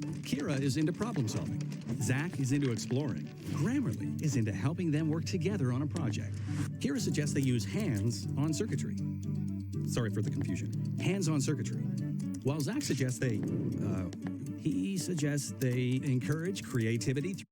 Kira is into problem solving. Zach is into exploring. Grammarly is into helping them work together on a project. Kira suggests they use hands-on circuitry. Sorry for the confusion. Hands-on circuitry. While Zach suggests he suggests they encourage creativity.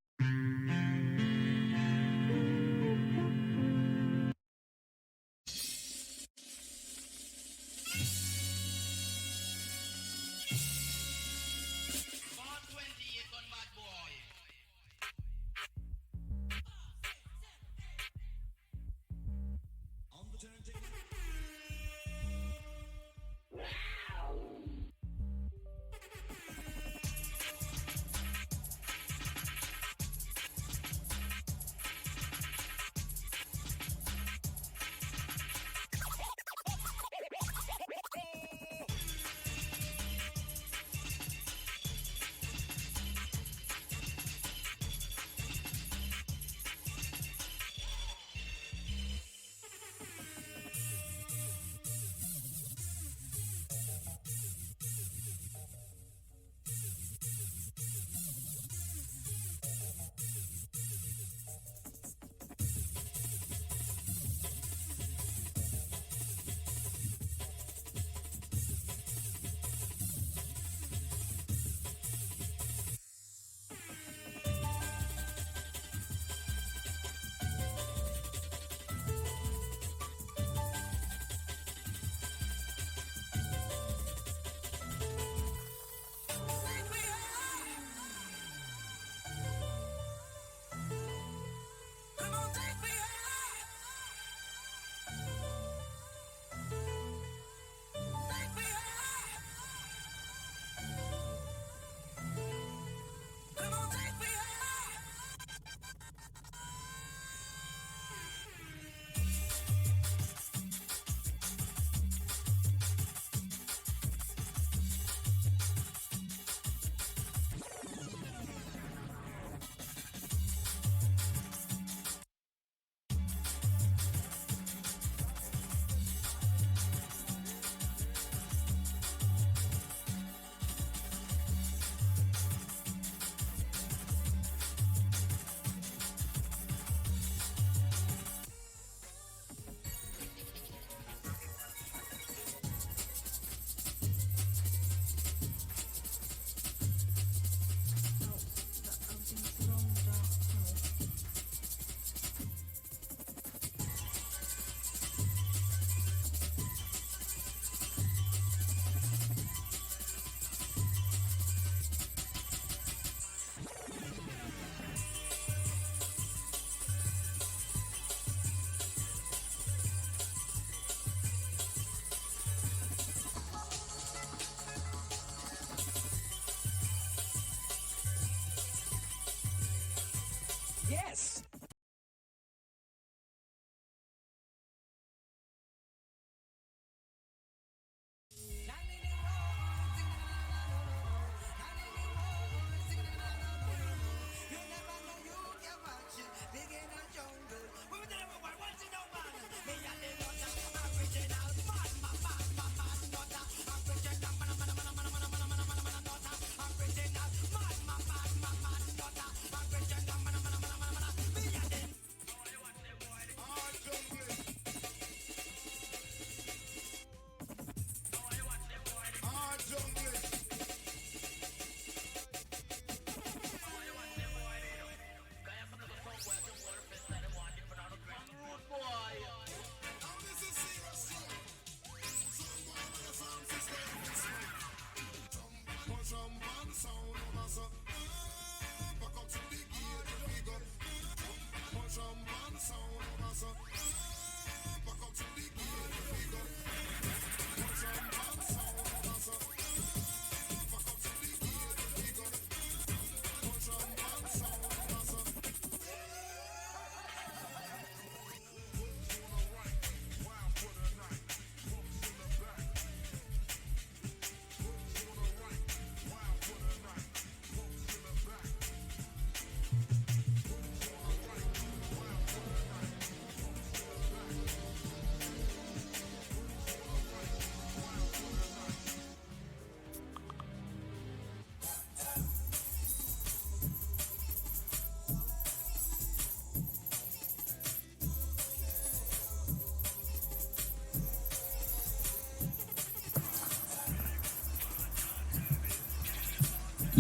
Yes!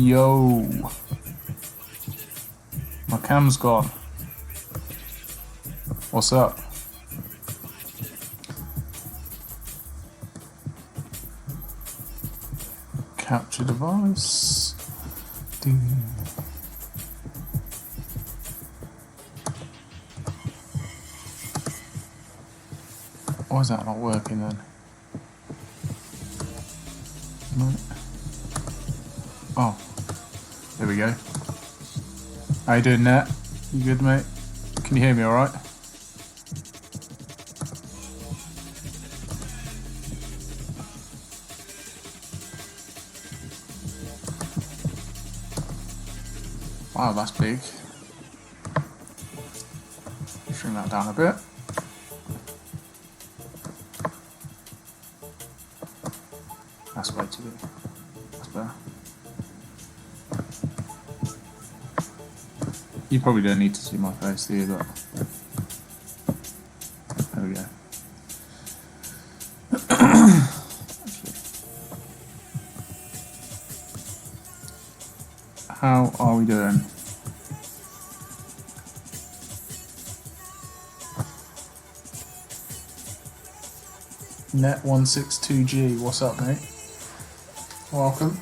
Yo. My cam's gone. What's up? Capture device. Why is that not working then? No. Oh, there we go. How you doing, Nat? You good, mate? Can you hear me all right? Wow, that's big. Shrink that down a bit. That's way too big. That's better. You probably don't need to see my face, do you? But there we go. How are we doing? Net162G, what's up, mate? Welcome.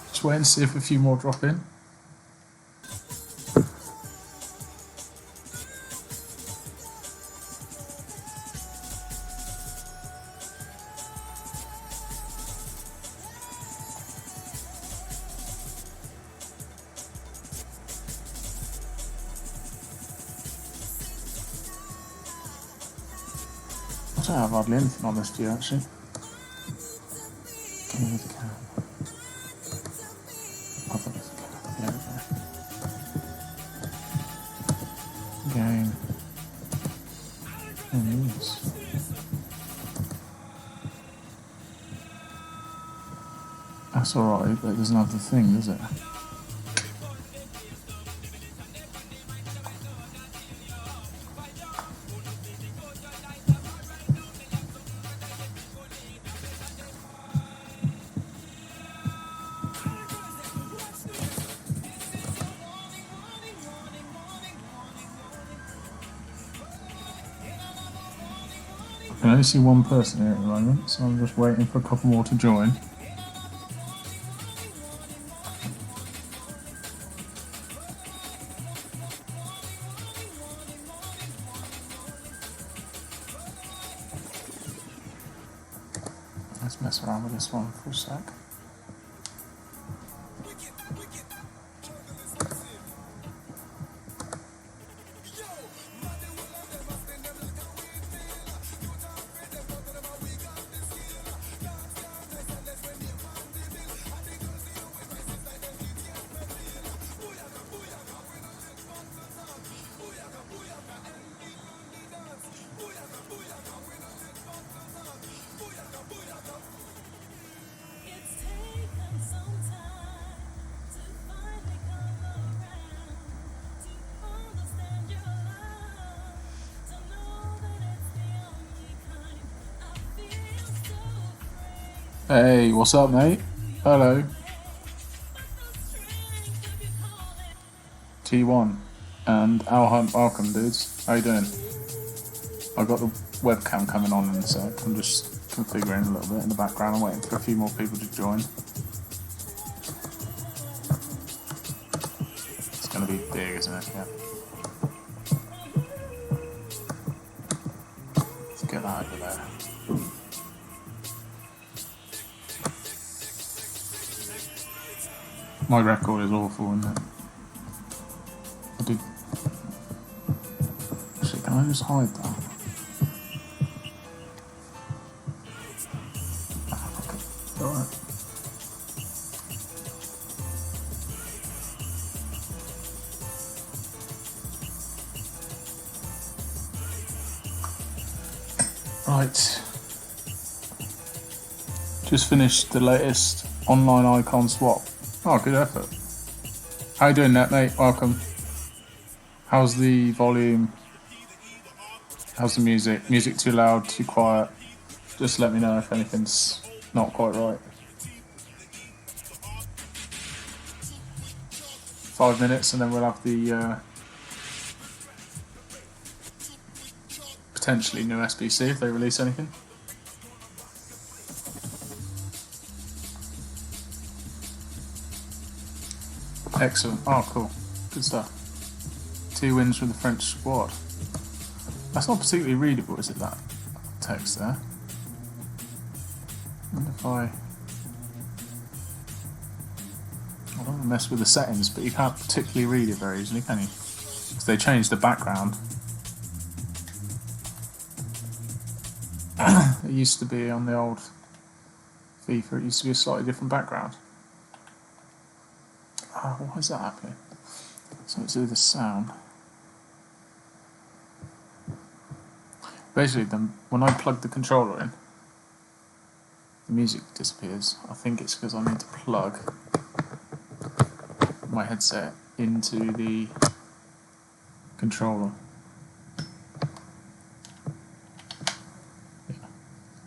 Just wait and see if a few more drop in. I don't have hardly anything on this, do you, actually? Game with the cam. I thought it was the cam. There we go. Game. And news. That's alright, but it doesn't have the thing, does it? I can only see one person here at the moment, so I'm just waiting for a couple more to join. Let's mess around with this one for a sec. Hey, what's up, mate? Hello. T1 and Al Hunt, welcome, dudes. How you doing? I've got the webcam coming on in a sec. I'm just configuring a little bit in the background. I'm waiting for a few more people to join. It's going to be big, isn't it? Yeah. Let's get that over there. My record is awful, isn't it? I did. Actually, can I just hide that? Okay. Alright. Right. Just finished the latest online icon swap. Oh, good effort. How you doing, Net, mate? Welcome. How's the volume? How's the music? Music too loud, too quiet? Just let me know if anything's not quite right. 5 minutes, and then we'll have the potentially new SBC if they release anything. Excellent. Oh, cool. Good stuff. 2 wins from the French squad. That's not particularly readable, is it, that text there? I wonder if I don't want to mess with the settings, but you can't particularly read it very easily, can you? Because they changed the background. It used to be on the old FIFA, it used to be a slightly different background. Oh, why is that happening? Something to do with the sound. Basically, when I plug the controller in, the music disappears. I think it's because I need to plug my headset into the controller. Yeah.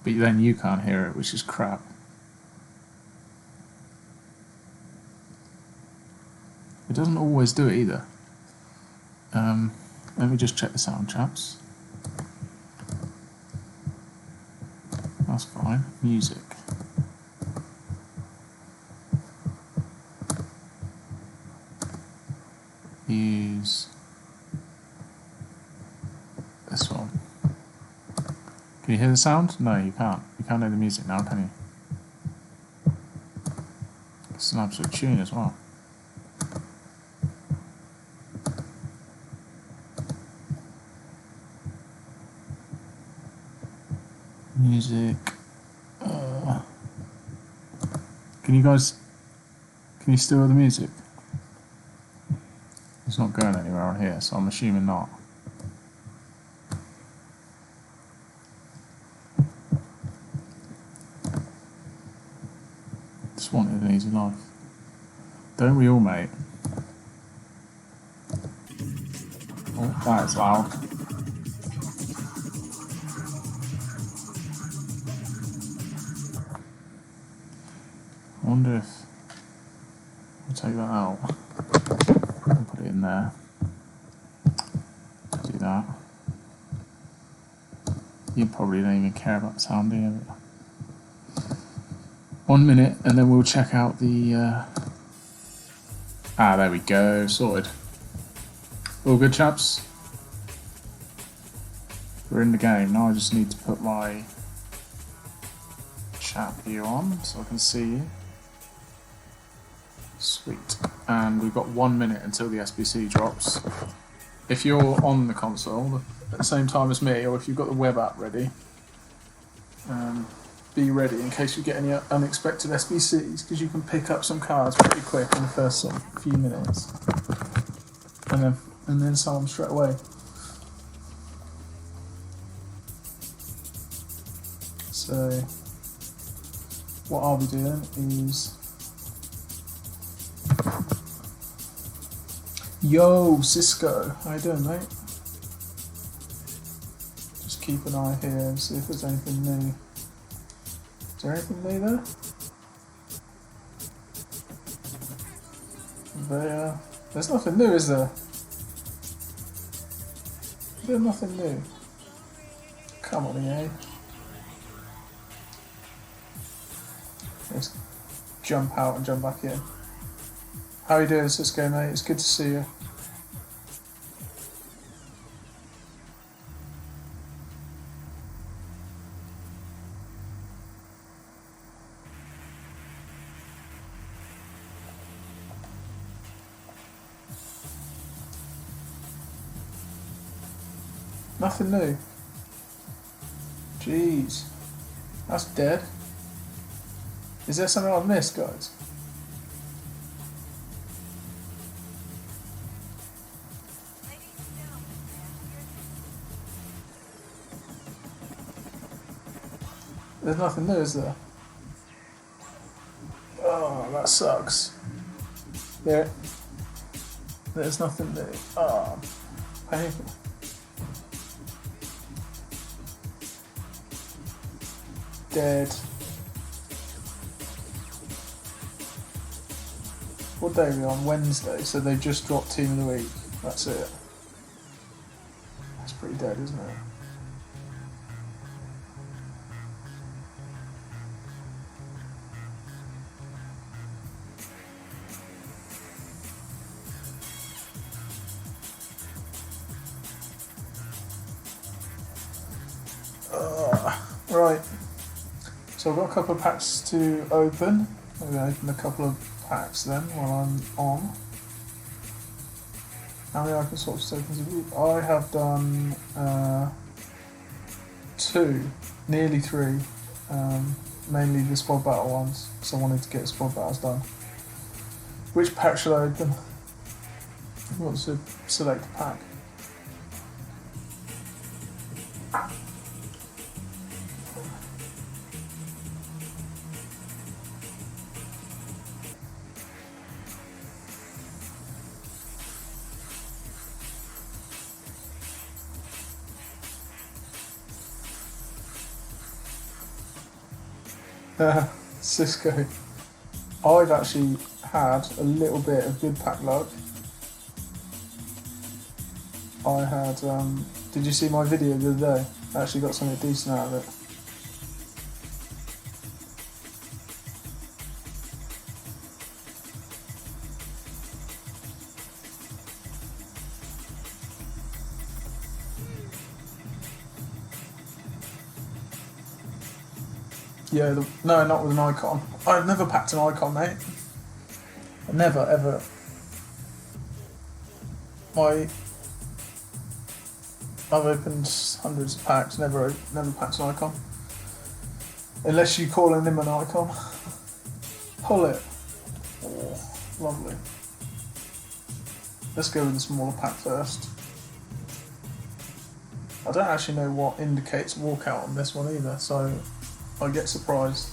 But then you can't hear it, which is crap. It doesn't always do it either. Let me just check the sound, chaps. That's fine. Music. Use this one. Can you hear the sound? No, you can't. You can't hear the music now, can you? It's an absolute tune as well. Music. Can you still hear the music? It's not going anywhere on here, so I'm assuming not. Just wanted an easy life. Don't we all, mate? Oh, that is loud. I wonder if I'll take that out and put it in there. Do that. You probably don't even care about sound, do you? 1 minute, and then we'll check out the. There we go, sorted. All good, chaps. We're in the game now. I just need to put my chat view on so I can see you. Sweet. And we've got 1 minute until the SBC drops. If you're on the console at the same time as me, or if you've got the web app ready, be ready in case you get any unexpected SBCs, because you can pick up some cards pretty quick in the first sort of few minutes, and then sell them straight away. So what I'll be doing is, yo Cisco, how you doing, mate? Just keep an eye here and see if there's anything new. Is there anything new there? There's nothing new, is there? There's nothing new. Come on, EA. Let's jump out and jump back in. How are you doing, Cisco, mate? It's good to see you. Nothing new. Jeez. That's dead. Is there something I've missed, guys? There's nothing new, is there? Oh, that sucks. Yeah. There's nothing new. Oh, painful. Dead. What day are we on? Wednesday, so they just dropped Team of the Week. That's it. That's pretty dead, isn't it? Right, so I've got a couple of packs to open. I'm going to open a couple of packs then while I'm on. How many icon swaps tokens have you? I have done 2, nearly 3, mainly the squad battle ones, because I wanted to get squad battles done. Which pack should I open? Who wants to select a pack? Cisco. I've actually had a little bit of good pack luck. I had, did you see my video the other day? I actually got something decent out of it. Yeah, no, not with an icon. I've never packed an icon, mate. Never, ever. I've opened hundreds of packs, never packed an icon. Unless you calling him an icon. Pull it. Oh, lovely. Let's go with the smaller pack first. I don't actually know what indicates walkout on this one either, so I get surprised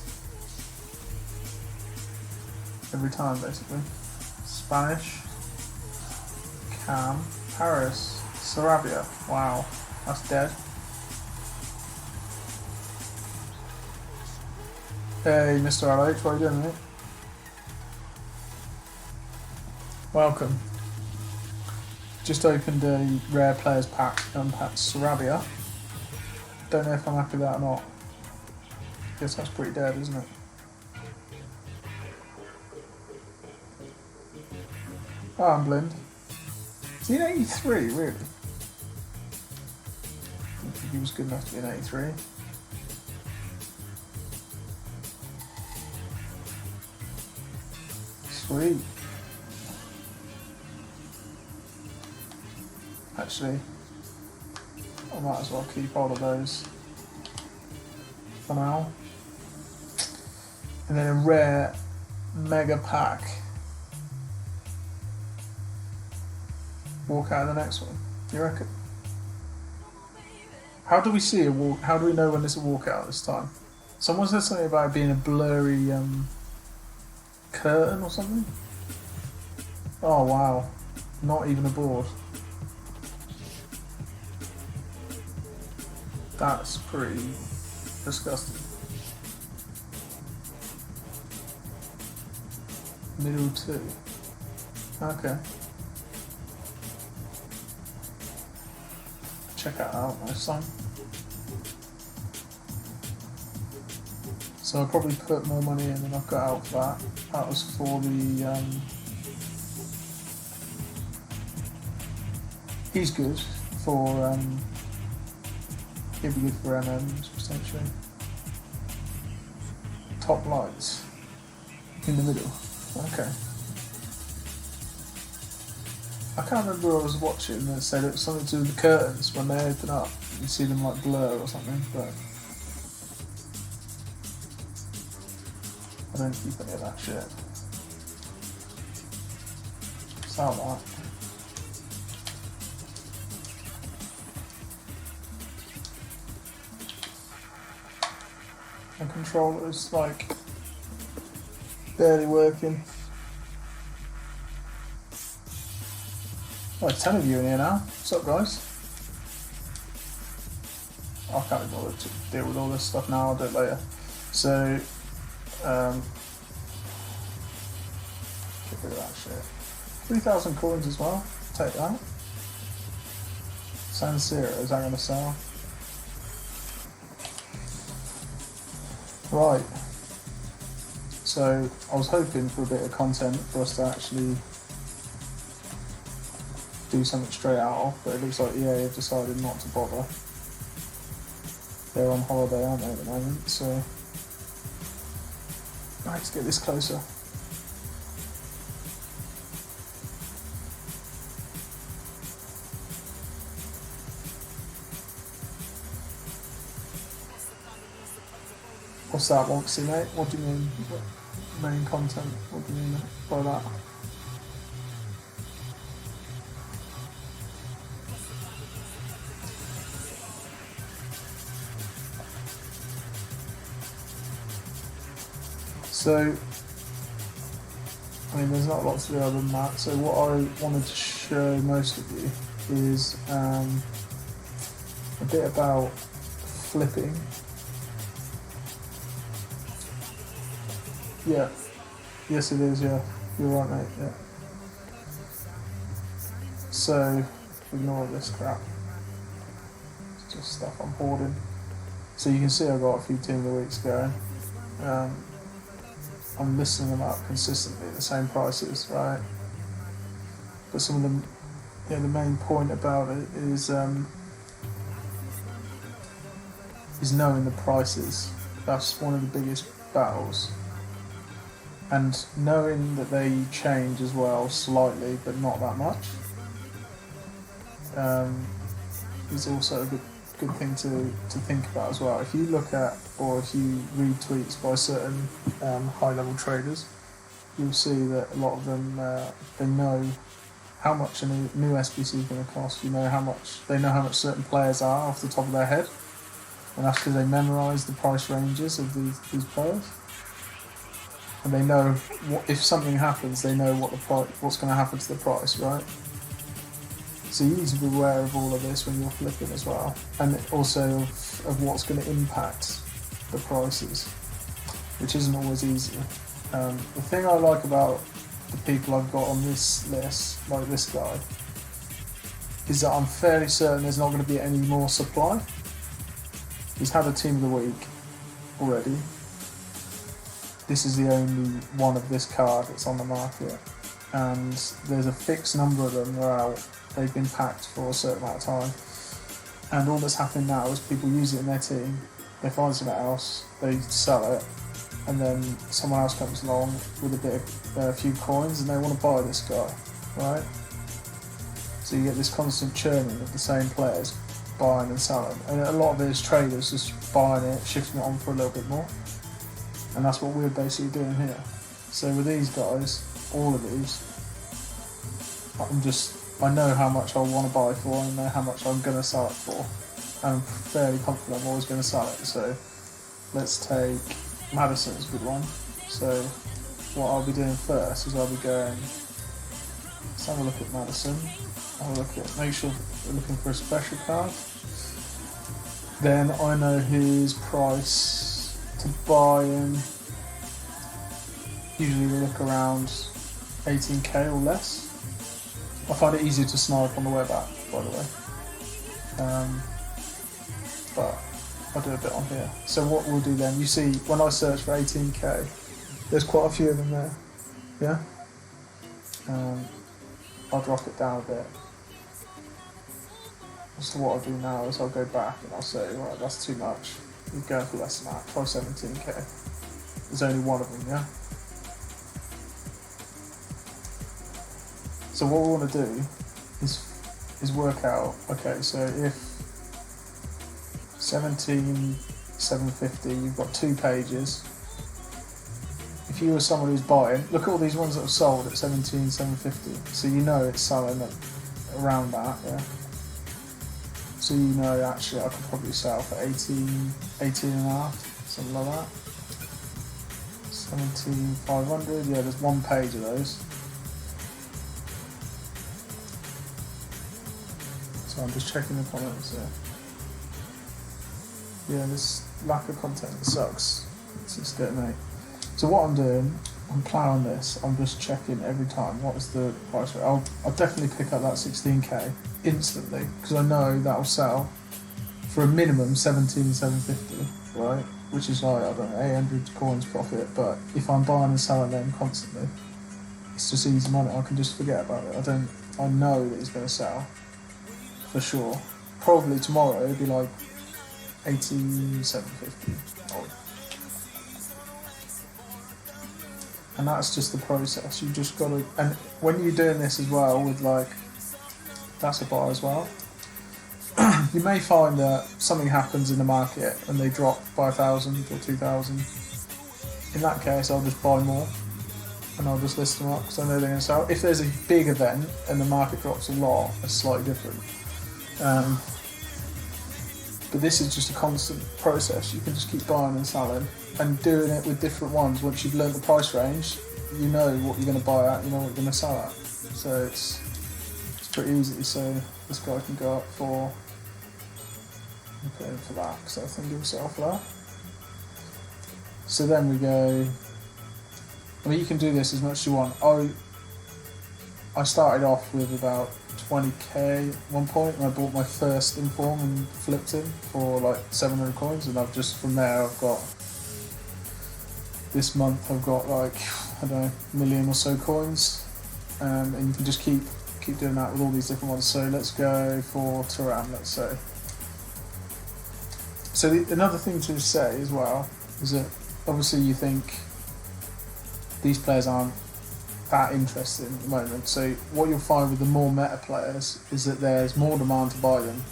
every time, basically. Spanish, Cam, Paris, Sarabia. Wow, that's dead. Hey, Mr. LH, what are you doing, mate? Welcome. Just opened a rare players pack, unpacked Sarabia. Don't know if I'm happy with that or not. Guess that's pretty dead, isn't it? Oh, I'm blind. Is he an 83, really? I don't think he was good enough to be an 83. Sweet. Actually, I might as well keep all of those for now. And then a rare mega pack. Walk out of the next one. You reckon? How do we see a walk? How do we know when it's a walkout this time? Someone said something about it being a blurry curtain or something. Oh wow! Not even a board. That's pretty disgusting. Middle 2. Okay. Check that out next time. So I'll probably put more money in than I've got out for that. That was for the he's good for he'd be good for MMs potentially. Top lights in the middle. Okay. I can't remember what I was watching and it said it was something to do with the curtains when they open up. You see them like blur or something, but I don't keep any of that shit. Sell that. My controller is like barely working. Well, 10 of you in here now. What's up, guys? I can't be bothered to deal with all this stuff now. I'll do it later. So, Get rid of that shit. 3,000 coins as well. Take that. San Siro, is that going to sell? Right. So I was hoping for a bit of content for us to actually do something straight out of, but it looks like EA have decided not to bother. They're on holiday, aren't they, at the moment? So right, let's get this closer. What's that, Wonksy, mate? What do you mean? Main content? What do you mean by that? So, I mean, there's not a lot to do other than that. So what I wanted to show most of you is a bit about flipping. Yeah. Yes, it is, yeah. You're right, mate, yeah. So, ignore this crap. It's just stuff I'm hoarding. So you can see I've got a few Team of the Weeks going. I'm listing them up consistently at the same prices, right? But some of them, the main point about it is knowing the prices. That's one of the biggest battles. And knowing that they change as well, slightly, but not that much, is also a good thing to think about as well. If you look at, or if you read tweets by certain high-level traders, you'll see that a lot of them, they know how much a new SBC is going to cost. They know how much certain players are off the top of their head, and that's because they memorise the price ranges of these players. And they know if something happens, they know what's going to happen to the price, right? So you need to be aware of all of this when you're flipping as well, and also of what's going to impact the prices, which isn't always easy. The thing I like about the people I've got on this list, like this guy, is that I'm fairly certain there's not going to be any more supply. He's had a Team of the Week already. This is the only one of this card that's on the market, and there's a fixed number of them that are out. They've been packed for a certain amount of time, and all that's happening now is people use it in their team, they find something else, they sell it, and then someone else comes along with a few coins and they want to buy this guy, right? So you get this constant churning of the same players buying and selling, and a lot of it is traders just buying it, shifting it on for a little bit more. And that's what we're basically doing here. So with these guys, all of these, I know how much I want to buy for, and I know how much I'm going to sell it for. And I'm fairly confident I'm always going to sell it. So let's take Madison as a good one. So what I'll be doing first is I'll be going, let's have a look at Madison. Make sure we're looking for a special card. Then I know his price to buy him. Usually we look around 18k or less. I find it easier to snipe on the web app, by the way. But I'll do a bit on here. So what we'll do then, you see when I search for 18k, there's quite a few of them there. Yeah? I'll drop it down a bit. So what I'll do now is I'll go back and I'll say, right, that's too much. You're going for less than that, try 17k. There's only one of them, yeah? So what we want to do is work out, okay, so if 17,750, you've got 2 pages. If you were someone who's buying, look at all these ones that have sold at 17,750. So you know it's selling at around that, yeah? So you know actually I could probably sell for 18 and a half, something like that. 17,500, yeah, there's 1 page of those. So I'm just checking the comments here. Yeah, this lack of content sucks. It's just getting me. So what I'm doing, I'm ploughing this. I'm just checking every time. What is the price rate? I'll definitely pick up that 16k instantly because I know that'll sell for a minimum 17,750, right? Which is like, I don't know, 800 coins profit. But if I'm buying and selling them constantly, it's just easy money. I can just forget about it. I know that it's going to sell for sure. Probably tomorrow it'll be like 18,750. And that's just the process. You just got to, and when you're doing this as well with like, that's a buy as well. You may find that something happens in the market and they drop by 1,000 or 2,000. In that case, I'll just buy more and I'll just list them up because I know they're going to sell. If there's a big event and the market drops a lot, it's slightly different. But this is just a constant process. You can just keep buying and selling and doing it with different ones. Once you've learned the price range, you know what you're going to buy at, you know what you're going to sell at. So it's pretty easy. So this guy can go up for, I'll put in for that because I think he'll sell for that. So then we go, I mean, you can do this as much as you want. I started off with about 20k at one point and I bought my first Inform and flipped him for like 700 coins, and I've just, from there I've got, this month I've got like, I don't know, a million or so coins, and you can just keep doing that with all these different ones. So let's go for Turan, let's say. So another thing to say as well is that obviously you think these players aren't that interesting at the moment. So what you'll find with the more meta players is that there's more demand to buy them.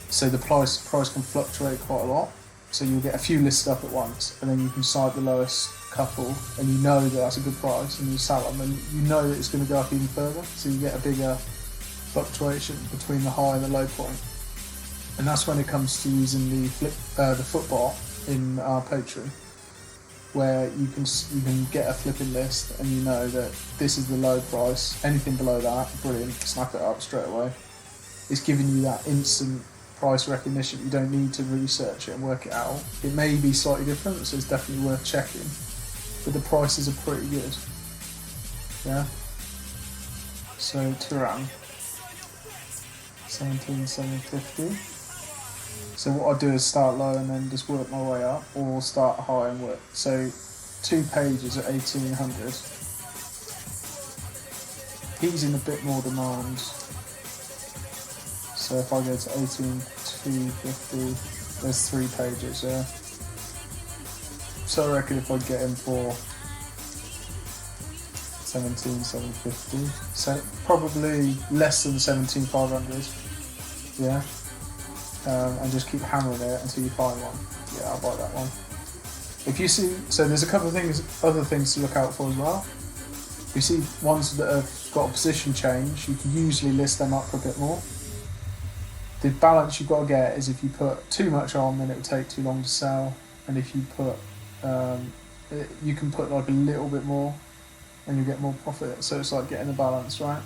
So the price can fluctuate quite a lot. So you'll get a few listed up at once, and then you can side the lowest couple, and you know that that's a good price, and you sell them, and you know that it's going to go up even further. So you get a bigger fluctuation between the high and the low point. And that's when it comes to using the football in our Patreon, where you can get a flipping list and you know that this is the low price. Anything below that, brilliant, snap it up straight away. It's giving you that instant price recognition. You don't need to research it and work it out. It may be slightly different, so it's definitely worth checking. But the prices are pretty good. Yeah. So Turan, 17,750. So what I'll do is start low and then just work my way up, or start high and work. So 2 pages at 1,800. He's in a bit more demand. So if I go to 18,250, there's 3 pages, yeah. So I reckon if I get him for 17,750, so probably less than 17,500, yeah. And just keep hammering it until you find one. Yeah, I'll buy that one. If you see, so there's a couple of other things to look out for as well. If you see ones that have got a position change, you can usually list them up a bit more. The balance you've got to get is if you put too much on, then it will take too long to sell. And if you put, you can put like a little bit more, and you get more profit. So it's like getting the balance right.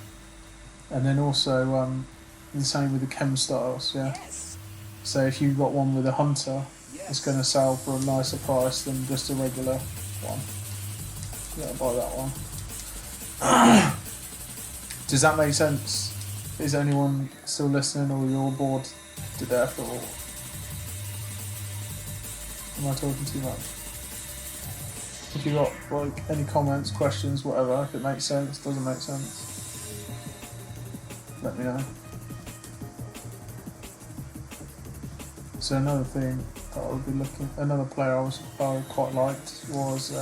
And then also the same with the chem styles, yeah. So if you've got one with a hunter, it's going to sell for a nicer price than just a regular one. Yeah, buy that one. Does that make sense? Is anyone still listening, or you're bored to death, or am I talking too much? If you got like any comments, questions, whatever, if it makes sense, doesn't make sense, let me know. So another thing that I would be another player I quite liked was,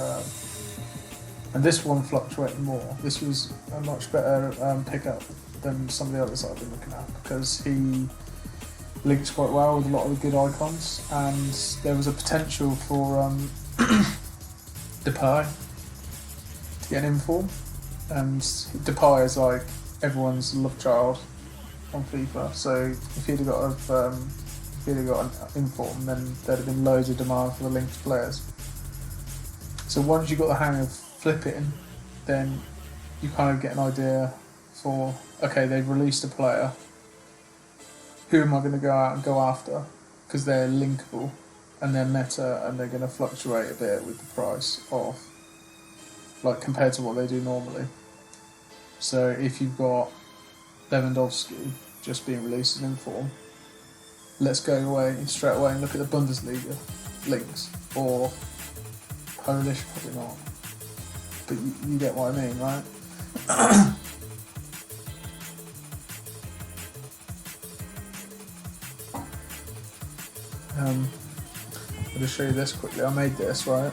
and this one fluctuated more. This was a much better pickup than some of the others that I've been looking at, because he links quite well with a lot of the good icons, and there was a potential for Depay to get an inform, and Depay is like everyone's love child on FIFA. So if he'd have got an inform, then there'd have been loads of demand for the linked players. So once you got the hang of flipping, then you kind of get an idea for, okay, they've released a player, who am I going to go out and go after, because they're linkable and they're meta and they're going to fluctuate a bit with the price of like compared to what they do normally. So if you've got Lewandowski just being released as inform, let's go away straight away and look at the Bundesliga links, or Polish, probably not, but you get what I mean, right? I'll just show you this quickly. I made this, right?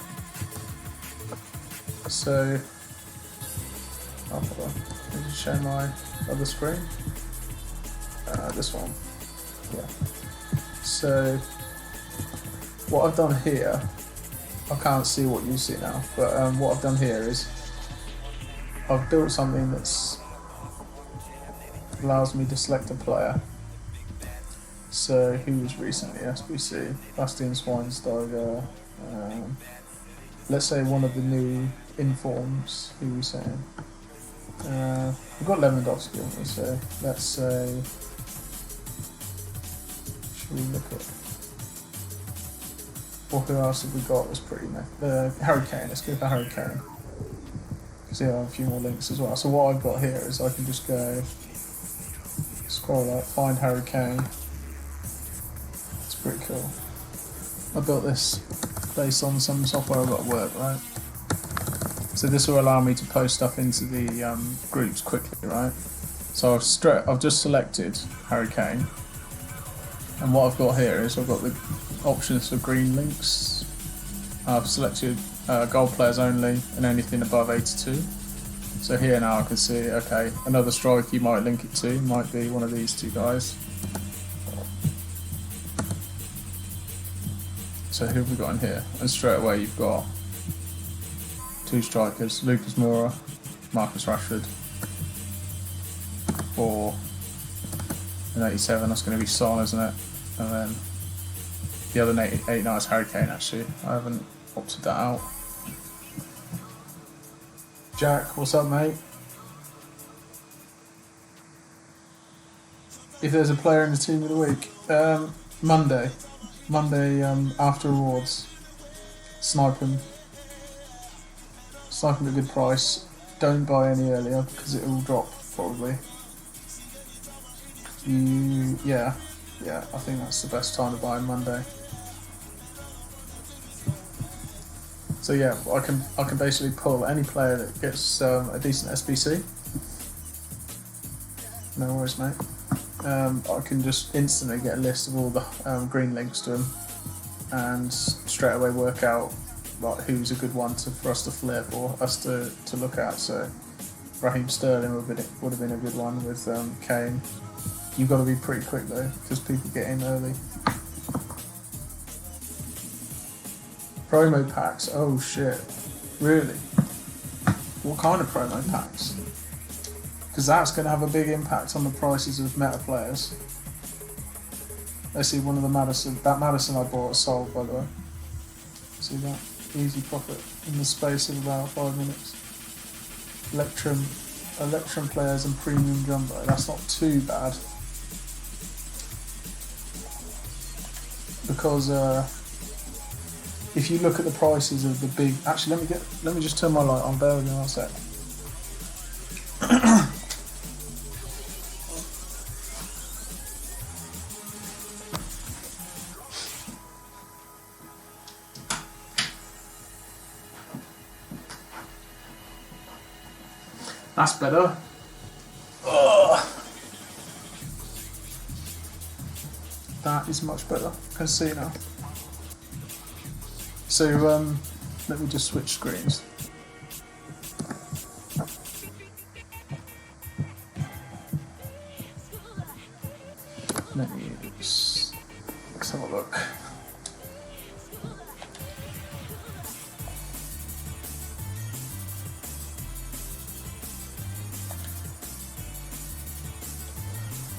So, hold on. Let me just show my other screen. This one. Yeah. So, what I've done here, I can't see what you see now, but what I've done here is I've built something that's allows me to select a player. So who was recently SBC? Bastian Schweinsteiger. Let's say one of the new informs. Who are we saying? We've got Lewandowski, haven't we? So let's say. Should we look at? Or who else have we got? That's pretty nice. Harry Kane. Let's go for Harry Kane. See, I have a few more links as well. So what I've got here is I can just go scroll up, find Harry Kane. Pretty cool. I built this based on some software I've got at work, right? So this will allow me to post stuff into the groups quickly, right? So I've just selected Harry Kane, and what I've got here is I've got the options for green links. I've selected goal players only and anything above 82. So here now I can see, okay, another striker you might link it to might be one of these two guys. So who have we got in here? And straight away you've got two strikers, Lucas Moura, Marcus Rashford, for an 87, that's going to be Son, isn't it? And then the other 89 is Harry Kane, actually. I haven't opted that out. Jack, what's up, mate? If there's a player in the team of the week, Monday after awards, snipe them at a good price. Don't buy any earlier because it will drop probably. Yeah, I think that's the best time to buy on Monday. So yeah, I can basically pull any player that gets a decent SBC. No worries, mate. I can just instantly get a list of all the green links to them, and straight away work out like who's a good one for us to flip or us to look at. So Raheem Sterling would have been a good one with Kane. You've got to be pretty quick though, because people get in early. Promo packs. Oh shit! Really? What kind of promo packs? Because that's going to have a big impact on the prices of meta players. Let's see, one of the Madison I bought is sold, by the way. See that? Easy profit in the space of about 5 minutes. Electrum players and premium jumbo. That's not too bad. Because if you look at the prices of the big, actually let me just turn my light on. Bear with me one sec. That's better. Ugh. That is much better. I can see now. So let me just switch screens. Let's have a look.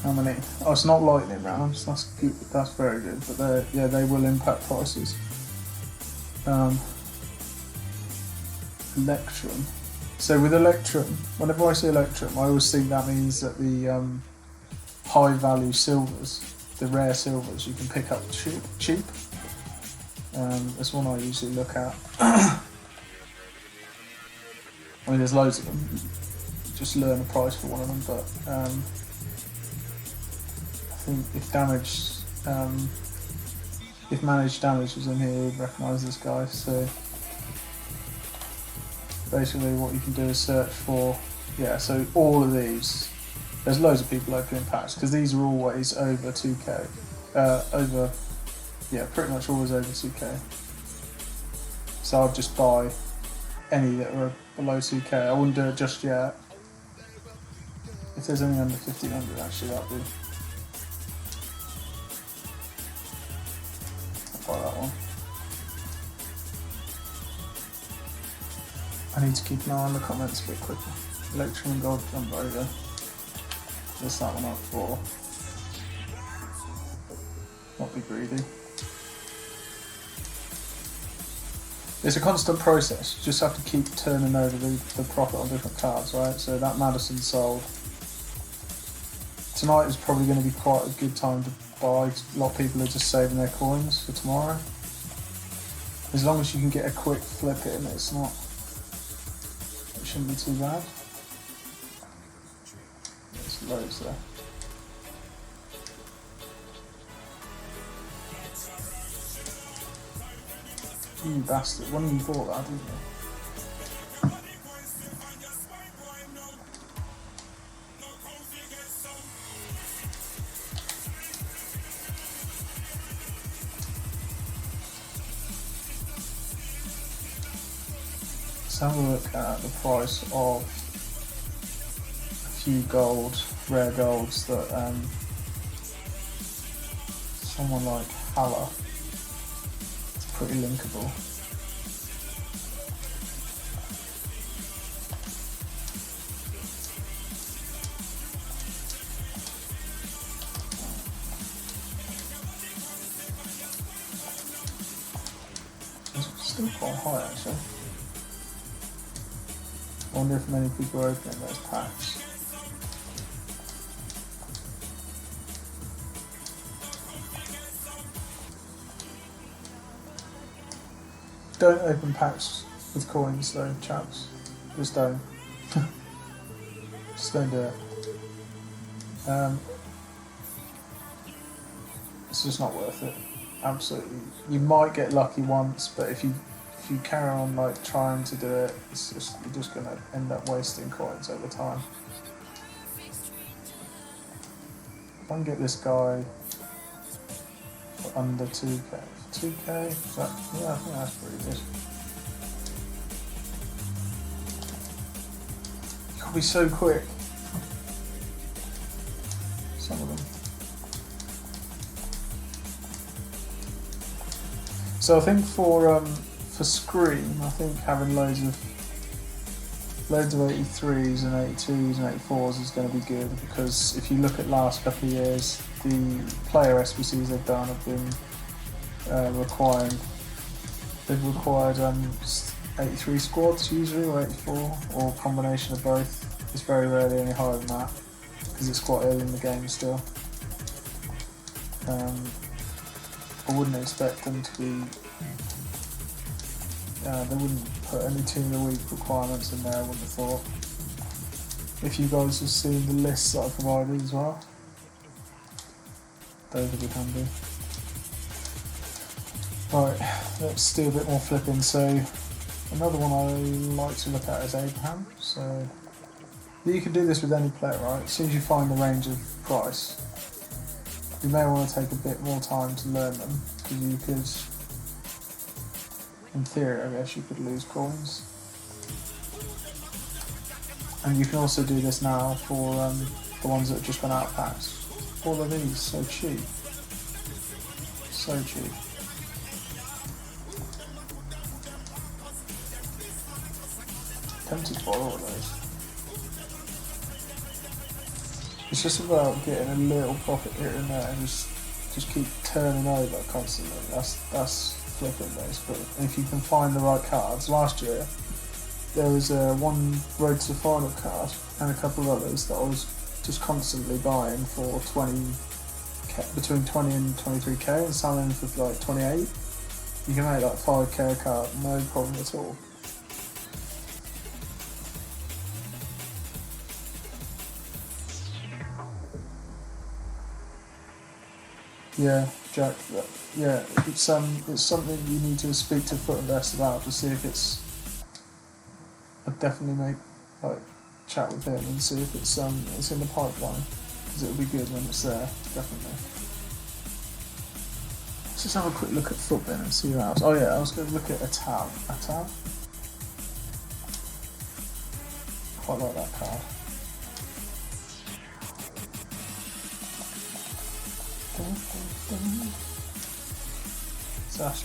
How many? Oh, it's not lightning rounds. That's good. That's very good. But they will impact prices. Electrum. So with Electrum, whenever I say Electrum, I always think that means that the high value silvers, the rare silvers, you can pick up cheap. That's one I usually look at. mean, there's loads of them. Just learn a price for one of them, but I think if managed damage was in here, you'd recognise this guy. So basically what you can do is search for, so all of these, there's loads of people opening packs, because these are always over 2k, pretty much always over 2k. So I'd just buy any that were below 2k. I wouldn't do it just yet. If there's anything under 1500, actually, that'd be, I'll buy that one. I need to keep an eye on the comments a bit quicker. Electrum and Gold Jump over. Just that one up for. Not be greedy. It's a constant process. You just have to keep turning over the profit on different cards, right? So that Madison sold. Tonight is probably going to be quite a good time to buy. A lot of people are just saving their coins for tomorrow. As long as you can get a quick flip in, it shouldn't be too bad. There's loads there. You bastard, when you bought that, didn't you? Let's have a look at the price of a few rare golds that someone like Hala, it's pretty linkable. It's still quite high actually. I wonder if many people are opening those packs. Don't open packs with coins though, chaps. Just don't. Just don't do it. It's just not worth it. Absolutely. You might get lucky once, but if you carry on like trying to do it, you're just gonna end up wasting coins over time. If I can get this guy for under 2k. 2k? Yeah, I think that's pretty good. You gotta be so quick. Some of them. So I think for Scream, I think having loads of 83s and 82s and 84s is going to be good, because if you look at last couple of years, the player SBCs they've done have been required 83 squads usually, or 84, or a combination of both. It's very rarely any higher than that, because it's quite early in the game still. I wouldn't expect them to be. They wouldn't put any team of the week requirements in there, I wouldn't have thought. If you guys have seen the lists that I provided as well, those would be handy. Right, let's do a bit more flipping. So another one I like to look at is Abraham. So you can do this with any player, right? As soon as you find the range of price, you may want to take a bit more time to learn them, because you could, in theory, I guess you could lose coins. And you can also do this now for the ones that have just gone out of packs. All of these, so cheap. So cheap. Tempted to buy all of those. It's just about getting a little profit here and there, and just keep turning over constantly. That's flipping those. But if you can find the right cards, last year there was one Road to the Final card and a couple of others that I was just constantly buying for between 20 and 23k, and selling for like 28. You can make like 5k a card, no problem at all. Yeah, Jack. Yeah, it's something you need to speak to Foot Invest about to see if it's. I'd definitely chat with him and see if it's in the pipeline, because it'll be good when it's there, definitely. Let's just have a quick look at Footbin and see what else. Oh yeah, I was going to look at a tab. Quite like that card. So that's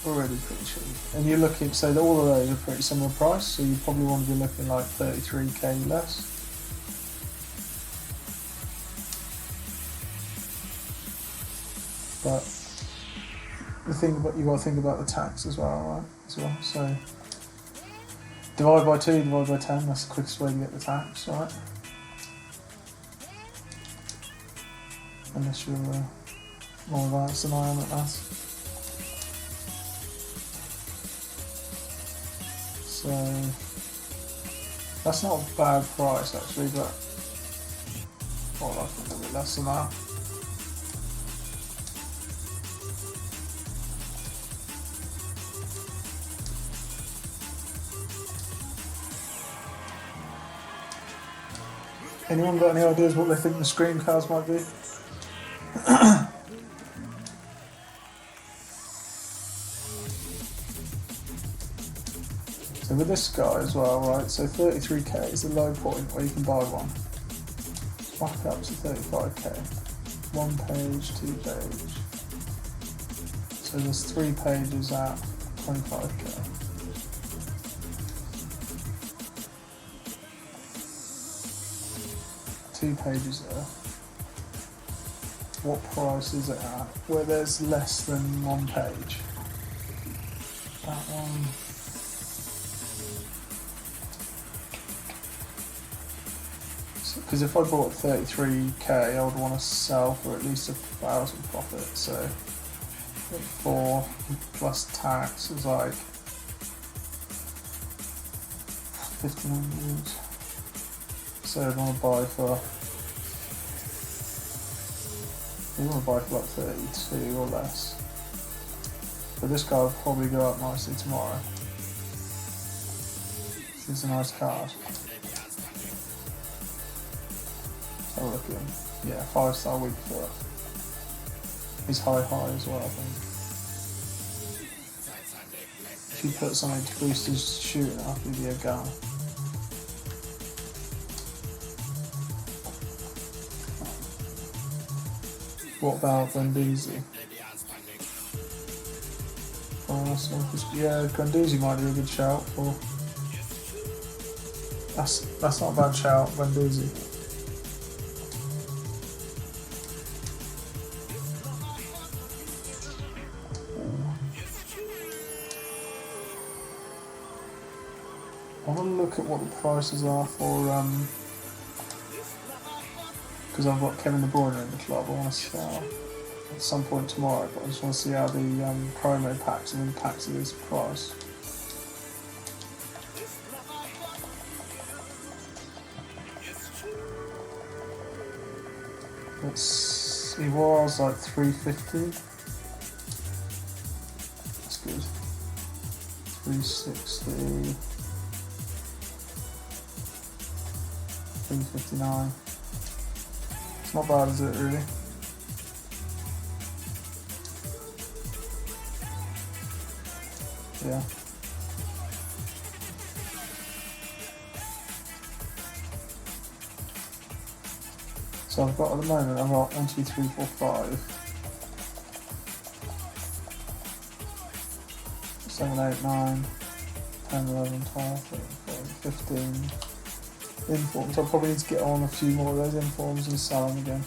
already pretty cheap. And you're looking, so all of those are pretty similar price, so you probably want to be looking like 33k less. But the thing about, you got to think about the tax as well, right? So divide by 2, divide by 10. That's the quickest way to get the tax, right? Unless you're more advanced than I am at that. So that's not a bad price actually, but I'd like a little bit less than that. Anyone got any ideas what they think the screen cards might be? So with this guy as well, right, so 33k is the low point where you can buy one. Back up to 35k. 1 page, 2 page. So there's 3 pages at 25k. Two pages there. What price is it at? Where there's less than 1 page. That one. Because if I bought 33k, I would want to sell for at least 1,000 profit. So 4 plus tax is like 1,500. So I'd want to buy for. You want to buy for like 32 or less. But this guy will probably go up nicely tomorrow. This is a nice card. Have a look at him. Yeah, 5-star weak foot. He's high as well, I think. If you put something to boost his shooting up, he'd be a gun. What about Guendouzi? Yeah, Guendouzi might do a good shout for. That's not a bad shout, Guendouzi. I want to look at what the prices are for because I've got Kevin De Bruyne in the club. I want to sell at some point tomorrow, but I just want to see how the promo packs have impacted his price. He was like 350. That's good. 360. 359. It's not bad, is it, really? Yeah. So I've got, at the moment, I've got 1, 2, 3, 4, 5. 7, 8, 9, 10, 11, 12, 13, 14, 15. Informs. I'll probably need to get on a few more of those informs and sell them again.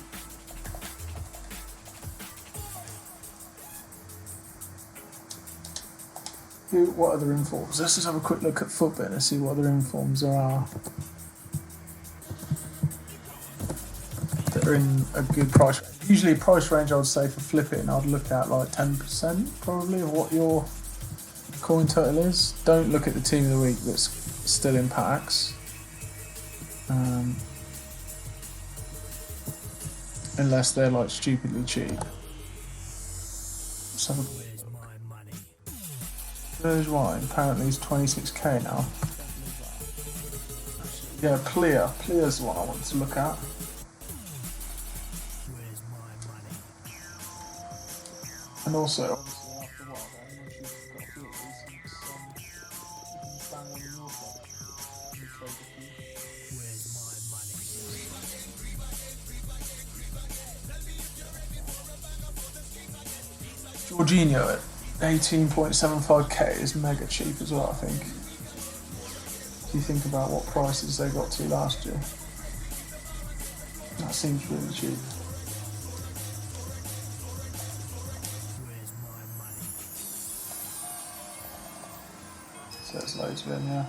What other informs? Let's just have a quick look at Footbin and see what other informs there are that are in a good price range. Usually price range I would say for flipping, I'd look at like 10% probably of what your coin total is. Don't look at the team of the week that's still in unless they're like stupidly cheap. So Verge wine apparently is 26k now. Yeah, Clear's the one I wanted to look at. And also, Jorginho at 18.75k is mega cheap as well, I think. If you think about what prices they got to last year, that seems really cheap. So there's loads of them, yeah.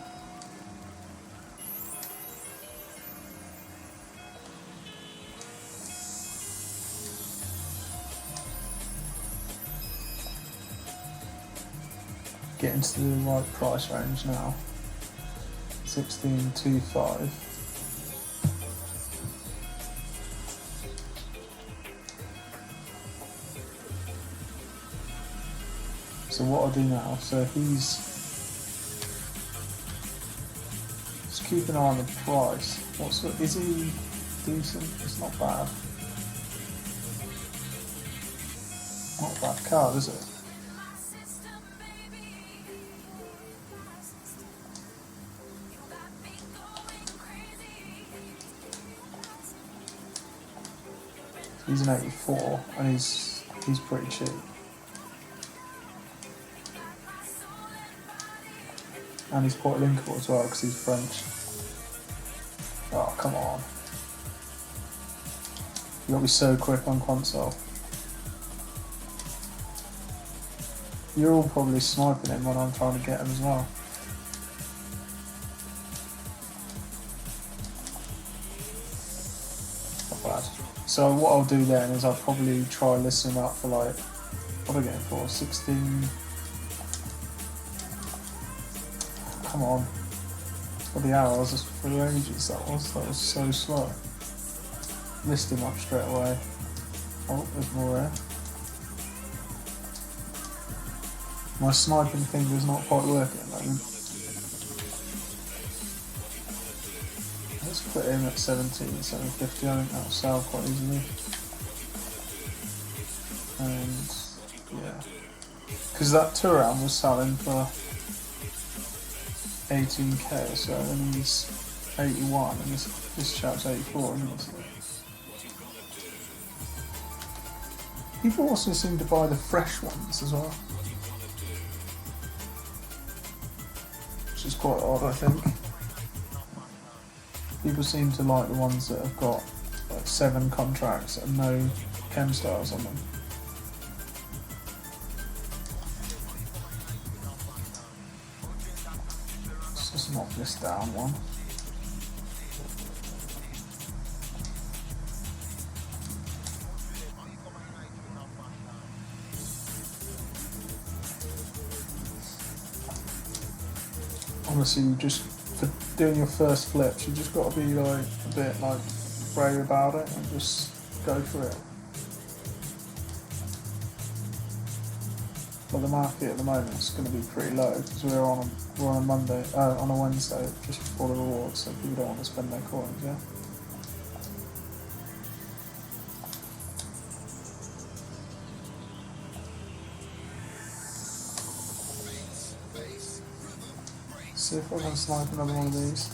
Get into the right price range now. 16.25. So what I'll do now, so just keep an eye on the price. Is he decent? It's not bad. Not a bad card, is it? He's an 84 and he's pretty cheap. And he's quite linkable as well because he's French. Oh, come on. You gotta be so quick on console. You're all probably sniping him when I'm trying to get him as well. Not bad. So what I'll do then is I'll probably try listing up for like, what am I getting for? 16. Come on. For the hours, it's for ages that was so slow. List him up straight away. Oh, there's more there. My sniping finger's not quite working at the moment. Let's put him at 17,750, I think that'll sell quite easily. And yeah. Because that Turan was selling for 18k, so then he's 81 and this chap's 84, isn't he? People also seem to buy the fresh ones as well, which is quite odd, I think. People seem to like the ones that have got like 7 contracts and no chem styles on them. Let's just knock this down one. Honestly, you just, for doing your first flips, you just got to be like a bit like brave about it and just go for it. But the market at the moment is going to be pretty low because we're on a Monday, on a Wednesday just before the rewards, so people don't want to spend their coins, yeah. See if I can snipe another one of these.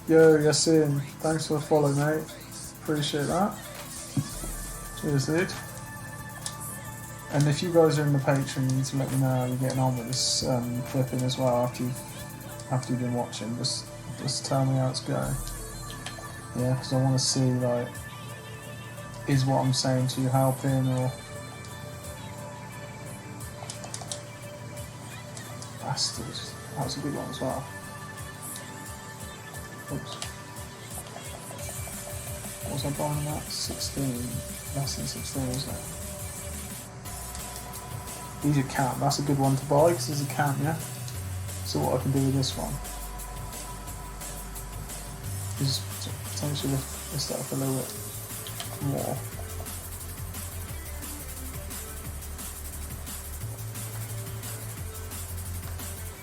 Yo, Yasin, thanks for the follow, mate. Appreciate that. Cheers, dude. And if you guys are in the Patreon, you need to let me know how you're getting on with this clipping as well after you've been watching. Just tell me how it's going. Yeah, because I want to see like, is what I'm saying to you helping or. Bastards. That was a good one as well. Oops. What was I buying that? 16. Less than 16, wasn't it? These are camp. That's a good one to buy because there's a camp, yeah? So what I can do with this one is potentially Let's start a little bit more.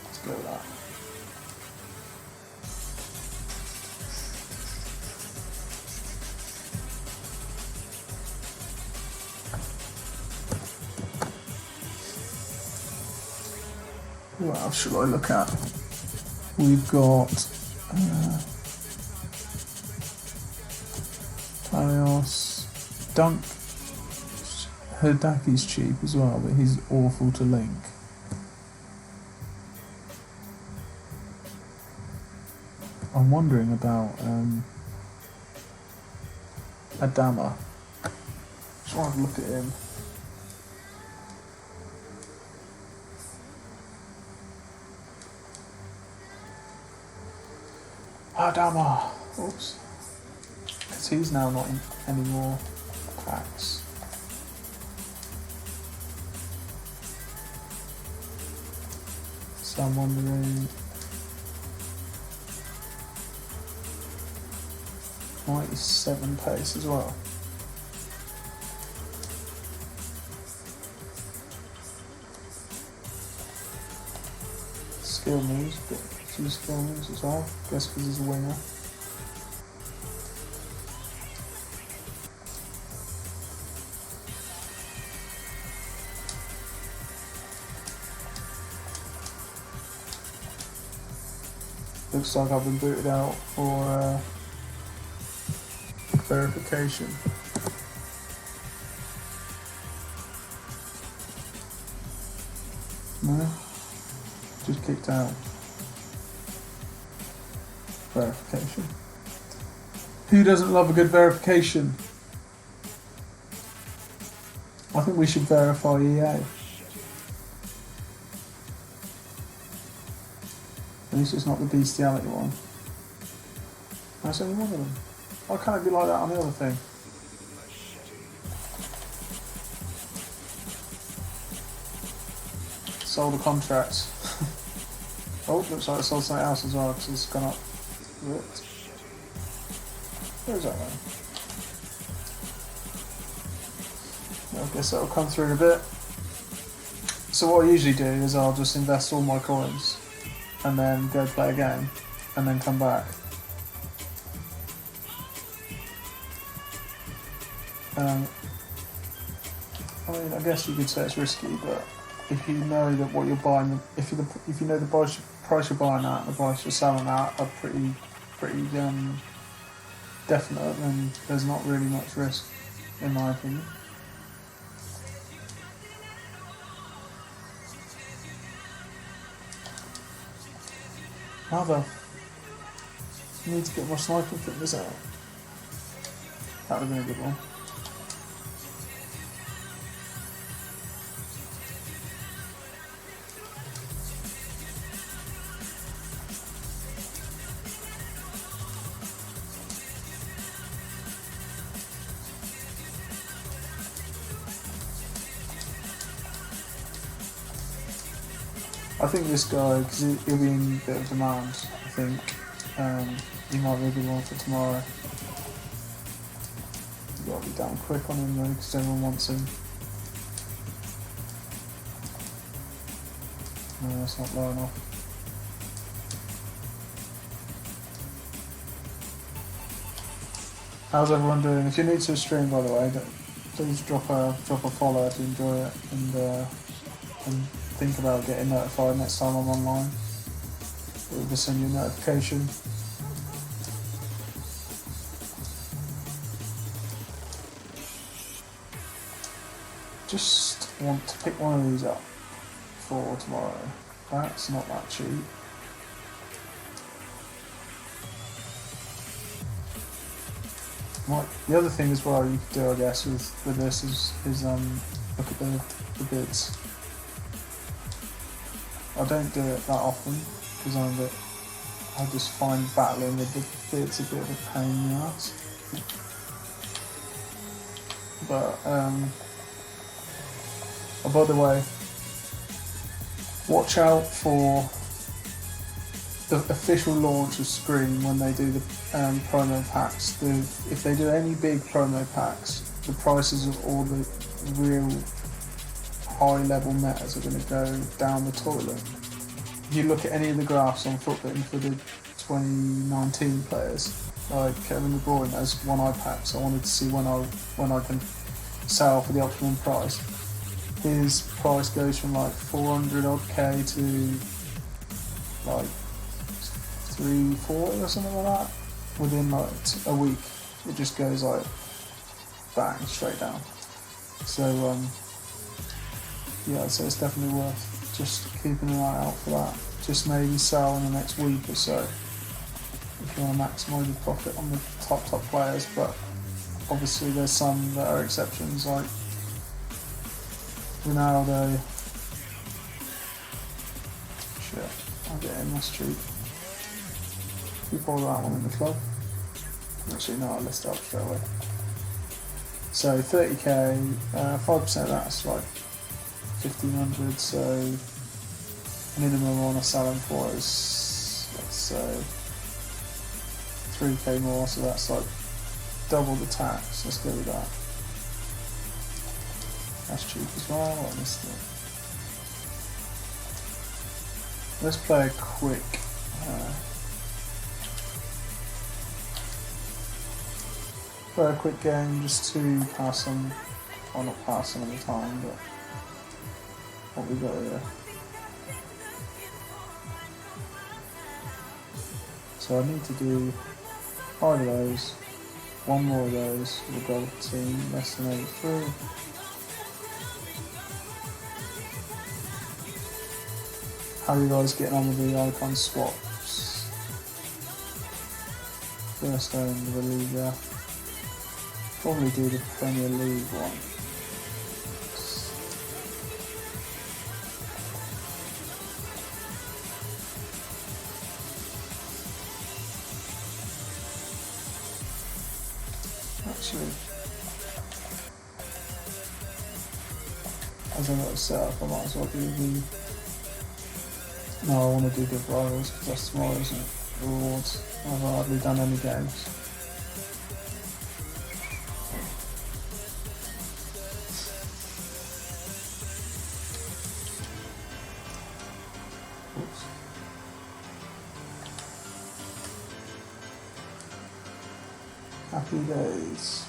Let's go with that. What else should I look at? We've got Talios, Dunk. Hidaki's cheap as well, but he's awful to link. I'm wondering about Adama. Just want to look at him. Adama! Oops. Because he's now not in any more packs. So I'm wondering... Might be 7 pace as well. Skill moves, but a few skill moves as well. Guess because he's a winger. Looks like I've been booted out for verification. No, just kicked out. Verification. Who doesn't love a good verification? I think we should verify EA. At least it's not the bestiality one. That's only one of them. Why can't it be like that on the other thing? Sold a contract. Oh, looks like it sold something else as well because it's gone up. Where is that one? I guess that'll come through in a bit. So what I usually do is I'll just invest all my coins and then go play a game and then come back. I mean, I guess you could say it's risky, but if you know that what you're buying, if you know the price you're buying at and the price you're selling at are pretty definite, then there's not really much risk, in my opinion. How the... I need to get my sniping fitness out. That would have been a good one. I think this guy, because he'll be in a bit of demand, I think he might be a good one for tomorrow. You've got to be damn quick on him though, because everyone wants him. No, that's not low enough. How's everyone doing? If you're new to the stream, by the way, please drop a follow to enjoy it and think about getting notified next time I'm online. It will just send you a notification. Just want to pick one of these up for tomorrow. That's not that cheap. The other thing as well you could do, I guess, with this is look at the bids. I don't do it that often because I just find battling with the bids a bit of a pain in the ass. But oh, by the way, watch out for the official launch of Scream, when they do the promo packs, if they do any big promo packs, the prices of all the real high level metas are going to go down the toilet. If you look at any of the graphs on Footbin for the 2019 players, like Kevin De Bruyne has one eye pack, so I wanted to see when I can sell for the optimum price. His price goes from like 400 odd K to like 340 or something like that. Within like a week, it just goes like bang straight down. So yeah, so it's definitely worth just keeping an eye out for that. Just maybe sell in the next week or so if you want to maximise your profit on the top players. But obviously there's some that are exceptions, like Ronaldo. Shit, I'll get him, that's cheap. You follow that one in the club. Actually, no, I'll list it up straight away. So 30k, 5% of that's like 1500, so minimum I want to sell them for is, let's say, 3k more, so that's like double the tax. Let's go with that. That's cheap as well. I missed it. Let's play a quick game just to pass on, well, not pass on the time, but what we got here. So I need to do 5 of those, 1 more of those, we'll go with the team, less than 83. How are you guys getting on with the icon swaps? First day in the league, probably do the Premier League one. Actually, as I got it set up, I might as well do the. No, I want to do the rivals because that's tomorrow, isn't it? The rewards. I've hardly done any games. Oops. Happy days.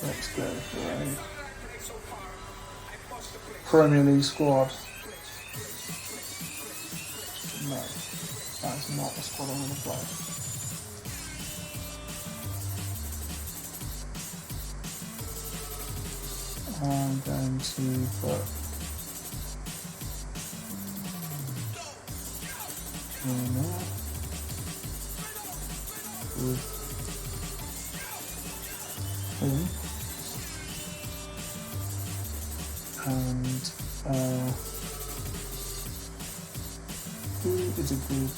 Let's go for a Premier League squad. No, that's not the squad I'm going to play. I'm going to put in there with him. And who is a good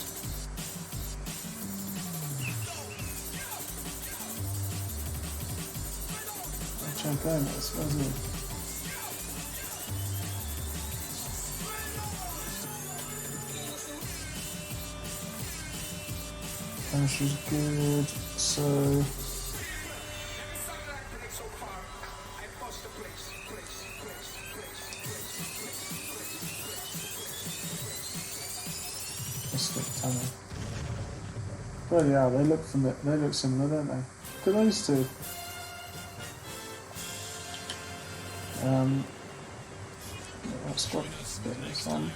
Gomez, where's he? Chemistry's good, so well, yeah, they look similar, don't they? Look at those two. Let's get this on.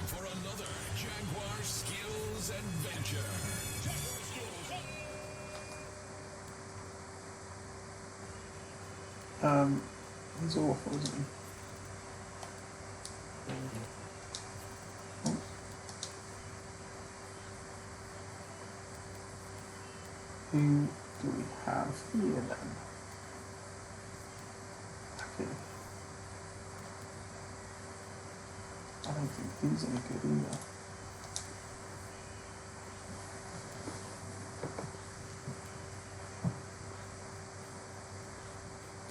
He's awful, isn't he? Who do we have here then? Okay. I don't think he's any good either.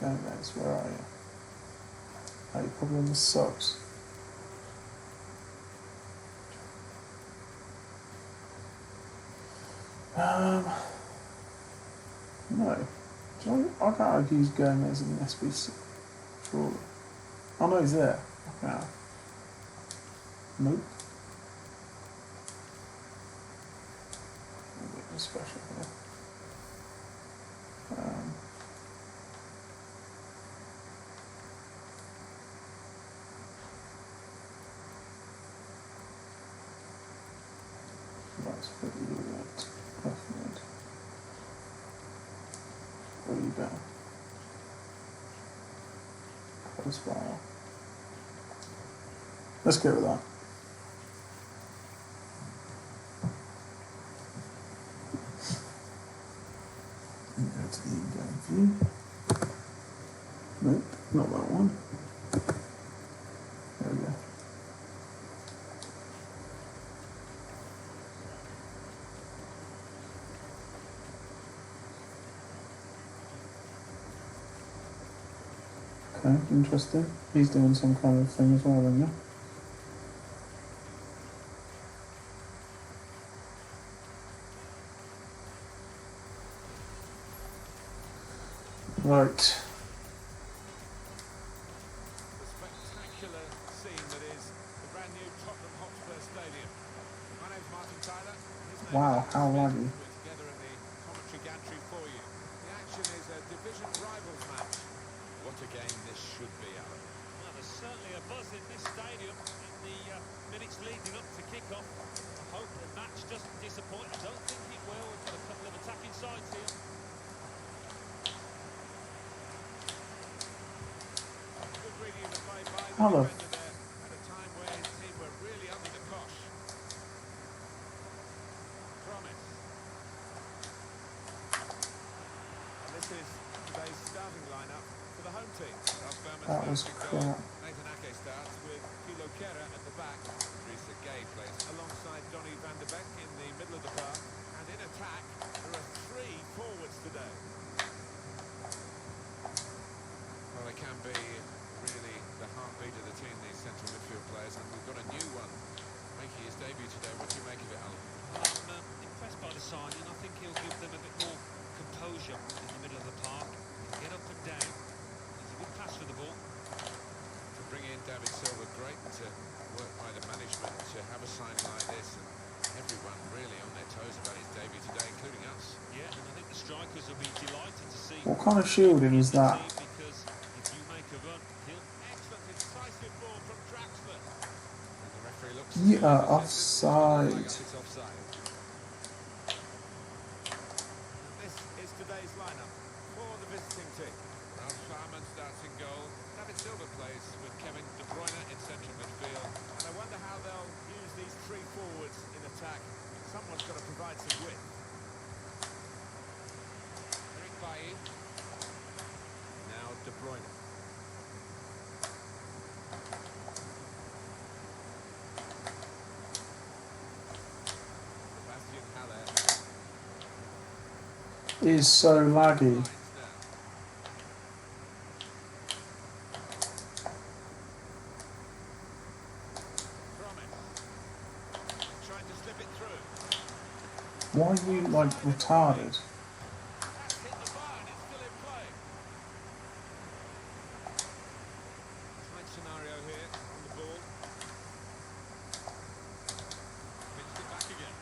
Gomez, where are you? Oh, you're probably in the subs. No. I can't use Gomez in the SBC. Surely. Oh no, he's there. Okay. Nope. A bit special here. Let's put you at Perfect. Where are you down? Close by. Let's go with that. Go to the in-game view. Nope, not that one. There we go. Okay, interesting. He's doing some kind of thing as well, then, yeah? Right. The spectacular scene that is the brand new Tottenham Hotspur Stadium. My name's Martin Tyler. Wow, how laggy. We're together in the commentary gantry for you. The action is a division rivals match. What a game this should be, Alan. Well, there's certainly a buzz in this stadium in the minutes leading up to kick-off. I hope the match doesn't disappoint. I don't think it will. We've got a couple of attacking sides here. Good reading of the play by the Hello. defender there at a time where his team were really under the cosh. Promise. And this is today's starting lineup for the home team. That was crap. Nathan Ake starts with Kilo Kera at the back. Teresa Gay plays alongside Donny van der Beek in the middle of the park. And in attack, there are 3 forwards today. Well, they can be really the heartbeat of the team, these central midfield players, and we've got a new one making his debut today. What do you make of it, Alan? I'm impressed by the signing. I think he'll give them a bit more composure in the middle of the park. He'll get up and down. He's a good pass for the ball. To bring in David Silva, great to work by the management to have a signing like this, and everyone really on their toes about his debut today, including us. Yeah, and I think the strikers will be delighted to see What kind of shielding is that? because if you make a run, he'll Excellent incisive ball from Draxler. And the referee looks... You are offside. It's offside. And this is today's lineup for the visiting team. Ralph Schlarman starts in goal. David Silva plays with Kevin De Bruyne in central midfield. And I wonder how they'll use these 3 forwards in attack. Someone's got to provide some width. Eric Bailly. Now De Bruyne. Sebastian Haller. Is so laggy. Lines now. Promise. Trying to slip it through. Why are you like retarded? That's hit the bar and it's still in play. Tight scenario here on the ball. Pitched it back again.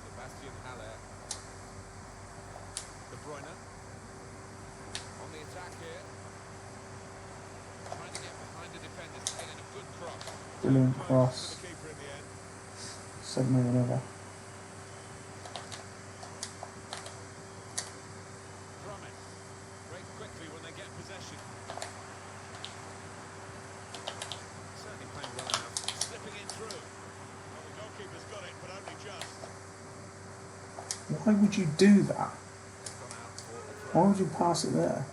Sebastian Haller. De Bruyne. On the attack here. Trying to get behind the defenders, taking a good cross. Brilliant For cross. the keeper in the end. 7 million over. Promise. Break quickly when they get possession. Certainly playing well enough. Slipping it through. Well, the goalkeeper's got it, but only just. Why would you do that? It's gone out for a throw. Why would you pass it there?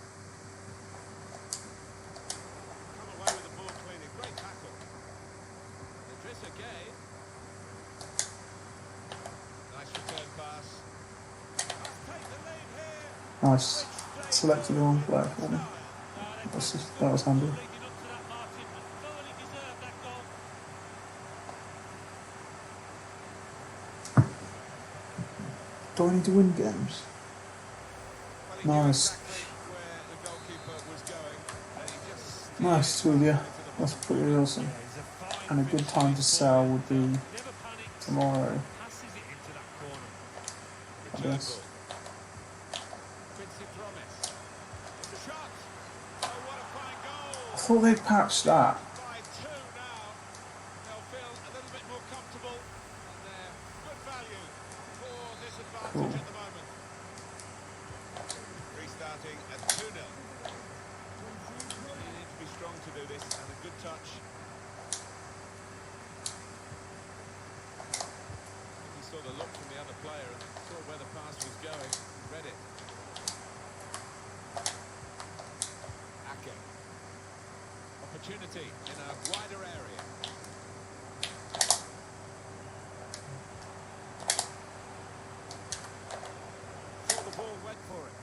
Come away with the ball cleanly. Great tackle. Idrissa Gay. Nice return pass. Must take the Nice. Selected the wrong player for me. That was handy. Leading up to that, Martin, but thoroughly deserved that goal. Do I need to win games? Well, he knew Nice. exactly where the goalkeeper was going, and he just steered Nice, it Julia. into the That's bottom pretty awesome. Yeah, he's a fine And a good time to sell would be never panics, tomorrow, passes it into that corner. I guess. Quincy Promise. It's a shot. Oh, what a fine goal. I thought they'd patched that. By two now. They'll feel a little bit more comfortable, and they're good value for this advantage Cool. at the moment. Restarting at 2-0. You need to be strong to do this, and a good touch. He saw the look from the other player and saw where the pass was going, read it. Ake. Opportunity in a wider area. Saw the ball, went for it.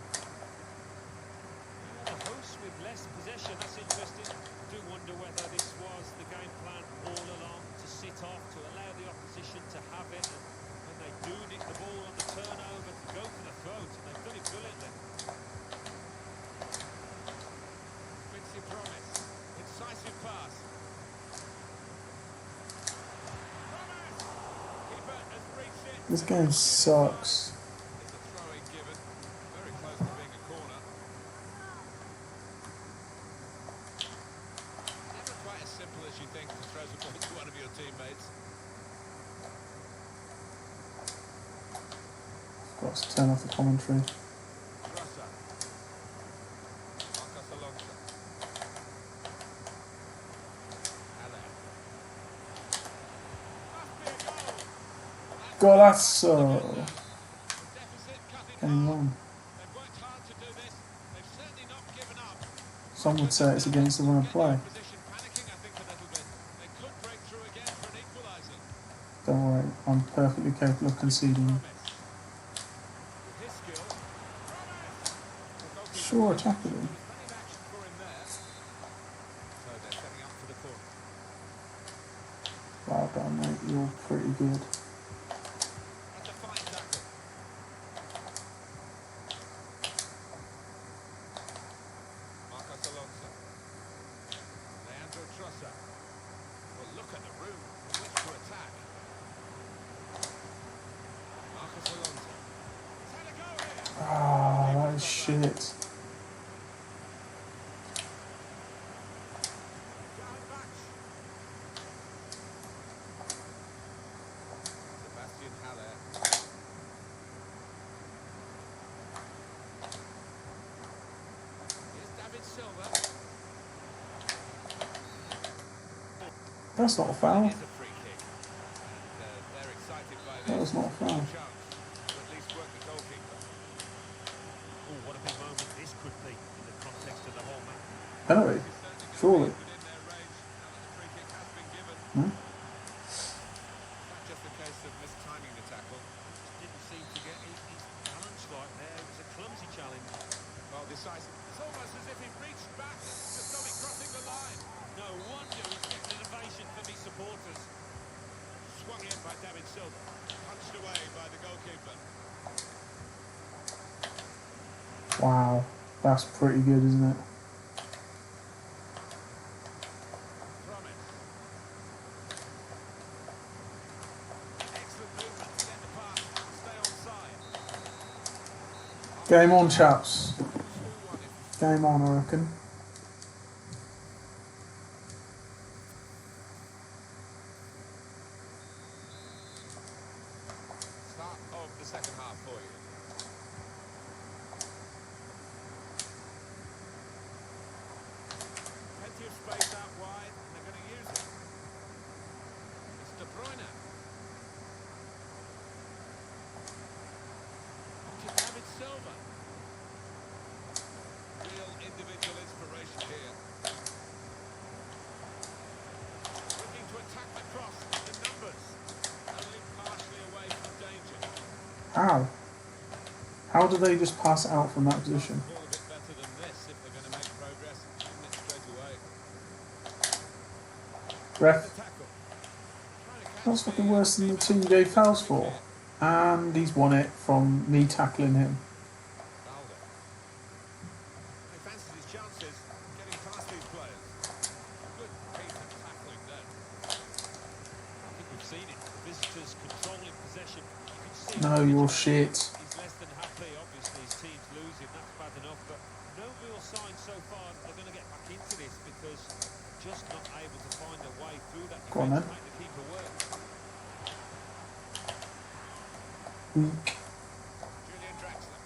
The hosts with less possession, that's interesting. Do wonder whether this was the game plan all along, to sit off, to allow the opposition to have it, and when they do nick the ball on the turnover, to go for the throat, and they've done it brilliantly. Quincy Promise. Incisive pass. Promise! Keeper has reached it. This game sucks. It's a throw-in given. Very close to being a corner. Never quite as simple as you think to throw the ball to one of your teammates. Got to turn off the commentary. Rosser. Marcos Alonso. Haller. Must be a goal. God, that's so. The deficit cutting Game hard. on. They've worked hard to do this. They've certainly not given up. Some would say it's against the run of play. Opposition panicking, I think, a little bit. They could break through again for an equaliser. Don't worry, I'm perfectly capable of conceding. Promise. With his skill. Promise. The goalkeeper Sure, tackle him. there was plenty of action for him there. So they're setting up for the corner. Wow, done, mate. You're pretty good. That's a fine tackle. Marcos Alonso. Leandro Trossard. Well, look at the room in which to attack. Marcos Alonso. He's had a go here. Ah, that is shit. Down back. Sebastian Haller. Here's David Silva. That's not a foul. Here's a free kick. And they're excited by this. That was not a foul. Chance to at least work the goalkeeper. Oh, what a big moment this could be in the context of the whole match. Penalty. He's certainly Surely. going to be within their range now that the free kick has been given. Hmm? Not just a case of mistiming the tackle. Didn't seem to get his balance right there. It was a clumsy challenge. Well, decisive. It's almost as if he reached back to stop it crossing the line. No wonder he's getting an ovation from his supporters. Swung in by David Silva. Punched away by the goalkeeper. Wow. That's pretty good, isn't it? Promise. Excellent movement to get the pass and stay onside. Game on, chaps. 2-1 if Game on, I reckon. start of the second half for you. Plenty of space out wide, and they're going to use it. It's De Bruyne. To David Silva. Real individual inspiration here. Looking to attack the cross. The numbers only partially away from danger. How? How How do they just pass it out from that position? Ball a bit better than this if they're going to make progress. Isn't it straight away? The Ref, tackle. Trying to catch that's fucking the worse than the defender. team gave fouls for. And he's won it from me tackling him. Balder. He fancies his chances getting past these players. Good piece of tackling there. I think we've seen it. Visitors controlling possession. You can see No, you're shit. he's less than happy. Obviously, his team's losing. That's bad enough. But no real sign so far that they're going to get back into this because just not able to find a way through that Go on, defence then. to make the keeper work. Weak. Julian Draxler.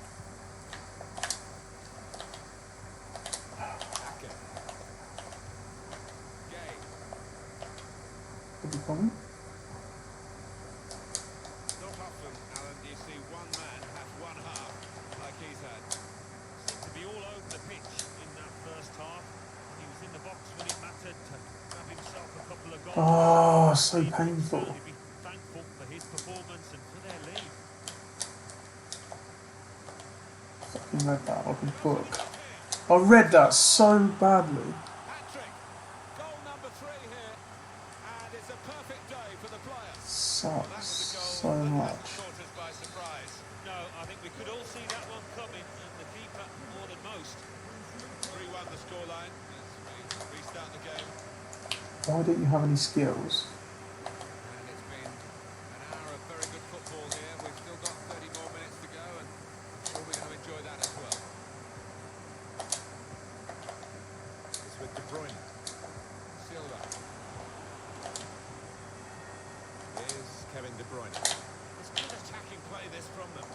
Ake. Gay. Could be coming. Not often, Alan, do you see one man have one half like he's had. Seemed to be all over the pitch in that first half. He was in the box when it mattered to grab himself a couple of goals. Oh, so He would painful. certainly be thankful for his performance and for their lead. Fucking read that like a book. I read that so badly. Hat-trick. Goal number 3 here. And it's a perfect day for the player. That Sucks was a goal so that much. hasn't caught us by surprise. No, I think we could all see that one coming, and the keeper more than most. 3-1 the scoreline as we restart the game. Why don't you have any skills? And it's been an hour of very good football here. We've still got 30 more minutes to go, and I'm sure we're going to enjoy that as well. It's with De Bruyne. Silva. Here's Kevin De Bruyne. It's good attacking play this from them.